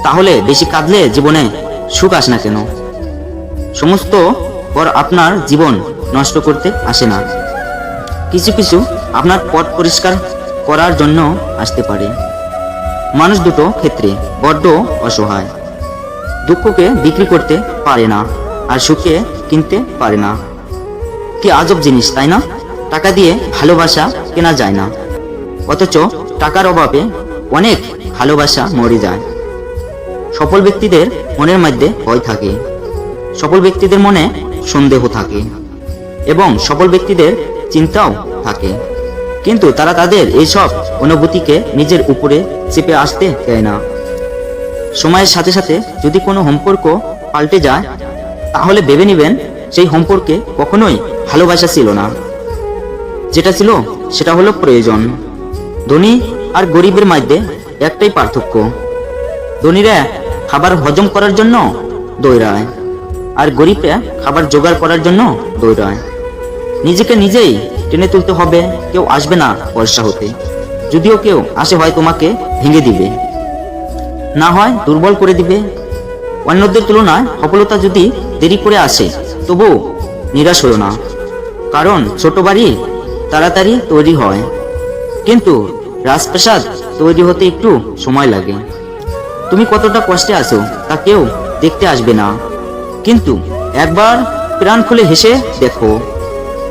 তাহলে বেশি কাঁদলে জীবনে সুখ আসে না কেন? সমস্ত পর আপনার জীবন নষ্ট করতে আসে না, কিছু কিছু আপনার পথ পরিষ্কার করার জন্য আসতে পারে। মানুষ দুটো ক্ষেত্রে বড্ড অসহায়। দুঃখকে বিক্রি করতে পারে না আর সুখকে কিনতে পারে না। কি আজব জিনিস, তাই না? টাকা দিয়ে ভালোবাসা কেনা যায় না, অথচ টাকার অভাবে অনেক ভালোবাসা মরে যায়। সফল ব্যক্তিদের মনের মধ্যে ভয় থাকে, সফল ব্যক্তিদের মনে সন্দেহ থাকে এবং সফল ব্যক্তিদের চিন্তাও থাকে, কিন্তু তারা তাদের এইসব অনুভূতিকে নিজের উপরে চেপে আসতে দেয় না। সময়ের সাথে সাথে যদি কোনো সম্পর্ক পাল্টে যায় তাহলে ভেবে নেবেন সেই সম্পর্কে কখনোই ভালোবাসা ছিল না, যেটা ছিল সেটা হলো প্রয়োজন। ধনী আর গরিবের মধ্যে একটাই পার্থক্য, ধনীরা খাবার হজম করার জন্য দৌড়ায় আর গরিবরা খাবার জোগাড় করার জন্য দৌড়ায়। নিজেকে নিজেই টেনে তুলতে হবে, কেউ আসবে না পয়সা হতে। যদিও কেউ আসে হয় তোমাকে ভেঙে দিবে, না হয় দুর্বল করে দিবে। অন্যদের তুলনায় সফলতা যদি দেরি করে আসে তবু নিরাশ হলো না, কারণ ছোট বাড়ি তাড়াতাড়ি তৈরি হয়, কিন্তু রাজপ্রাসাদ তৈরি হতে একটু সময় লাগে। তুমি কতটা কষ্টে আছো তা কেউ দেখতে আসবে না, কিন্তু একবার প্রাণ খুলে হেসে দেখো,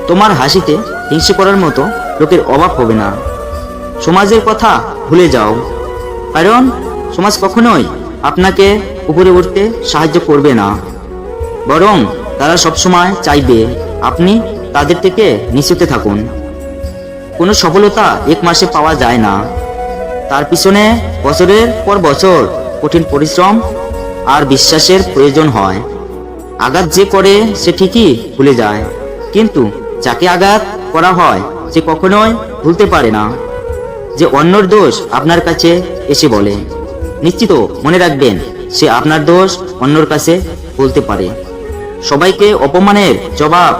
তোমার হাসিতে হিংসে করার মতো লোকের অভাব হবে না। সমাজের কথা ভুলে যাও, কারণ সমাজ কখনোই আপনাকে উপরে উঠতে সাহায্য করবে না, বরং তারা সবসময় চাইবে আপনি তাদের থেকে নিচুতে থাকুন। কোনো সফলতা এক মাসে পাওয়া যায় না, তার পিছনে বছরের পর বছর কঠিন পরিশ্রম আর বিশ্বাসের প্রয়োজন হয়। আঘাত যে করে সে ঠিকই ভুলে যায়, কিন্তু যাকে আঘাত করা হয় সে কখনোই ভুলতে পারে না। যে অন্যর দোষ আপনার কাছে এসে বলে, নিশ্চিত মনে রাখবেন সে আপনার দোষ অন্যর কাছে বলতে পারে। সবাইকে অপমানের জবাব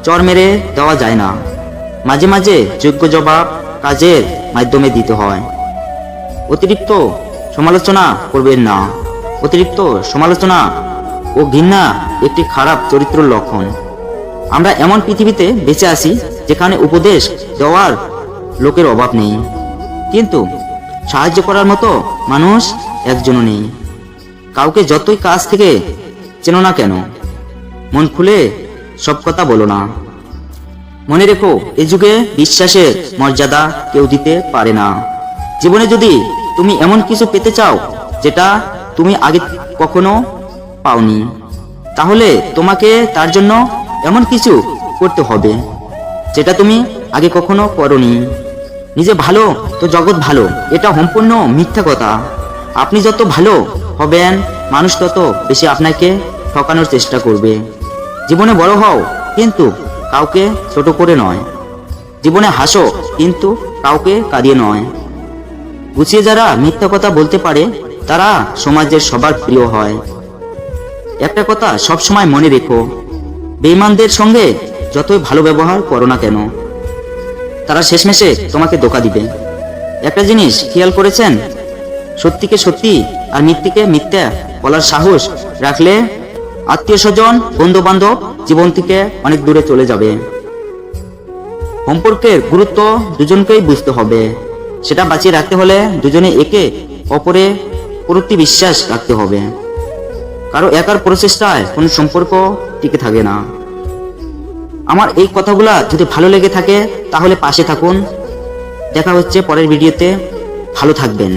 চর মেরে দেওয়া যায় না, মাঝে মাঝে যোগ্য জবাব কাজের মাধ্যমে দিতে হয়। অতিরিক্ত সমালোচনা করবেন না, অতিরিক্ত সমালোচনা ও ঘৃণা একটি খারাপ চরিত্রের লক্ষণ। আমরা এমন পৃথিবীতে বেঁচে আছি যেখানে উপদেশ দেওয়ার লোকের অভাব নেই, কিন্তু সাহায্য করার মতো মানুষ একজনও নেই। কাউকে যতই কাছ থেকে চেনো না কেন, মন খুলে সব কথা বলো না। মনে রেখো, এ যুগে বিশ্বাসের মর্যাদা কেউ দিতে পারে না। জীবনে যদি তুমি এমন কিছু পেতে চাও যেটা তুমি আগে কখনো পাওনি, তাহলে তোমাকে তার জন্য এমন কিছু করতে হবে যেটা তুমি আগে কখনো করোনি। নিজে ভালো তো জগৎ ভালো, এটা সম্পূর্ণ মিথ্যা কথা। আপনি যত ভালো হবেন মানুষ তত বেশি আপনাকে ঠকানোর চেষ্টা করবে। জীবনে বড় হও, কিন্তু কাউকে ছোট করে নয়। জীবনে হাসো, কিন্তু কাউকে কাঁদিয়ে নয়। গুছিয়ে যারা মিথ্যা কথা বলতে পারে তারা সমাজের সবার প্রিয় হয়। একটা কথা সব সময় মনে রেখো, বেঈমানদের সঙ্গে যতই ভালো ব্যবহার করো না কেন, তারা শেষমেশে তোমাকে ধোঁকা দিবে। একটা জিনিস খেয়াল করেছেন, সত্যিকে সত্যি আর মিথ্যেকে মিথ্যা বলার সাহস রাখলে আত্মীয় স্বজন, বন্ধু বান্ধব জীবন থেকে অনেক দূরে চলে যাবে। সম্পর্কের গুরুত্ব দুজনকেই বুঝতে হবে। সেটা বাঁচিয়ে রাখতে হলে দুজনে একে অপরে প্রতি বিশ্বাস রাখতে হবে। কারো একার প্রচেষ্টায় কোনো সম্পর্ক টিকে থাকে না। আমার এই কথাগুলা যদি ভালো লেগে থাকে তাহলে পাশে থাকুন। দেখা হচ্ছে পরের ভিডিওতে। ভালো থাকবেন।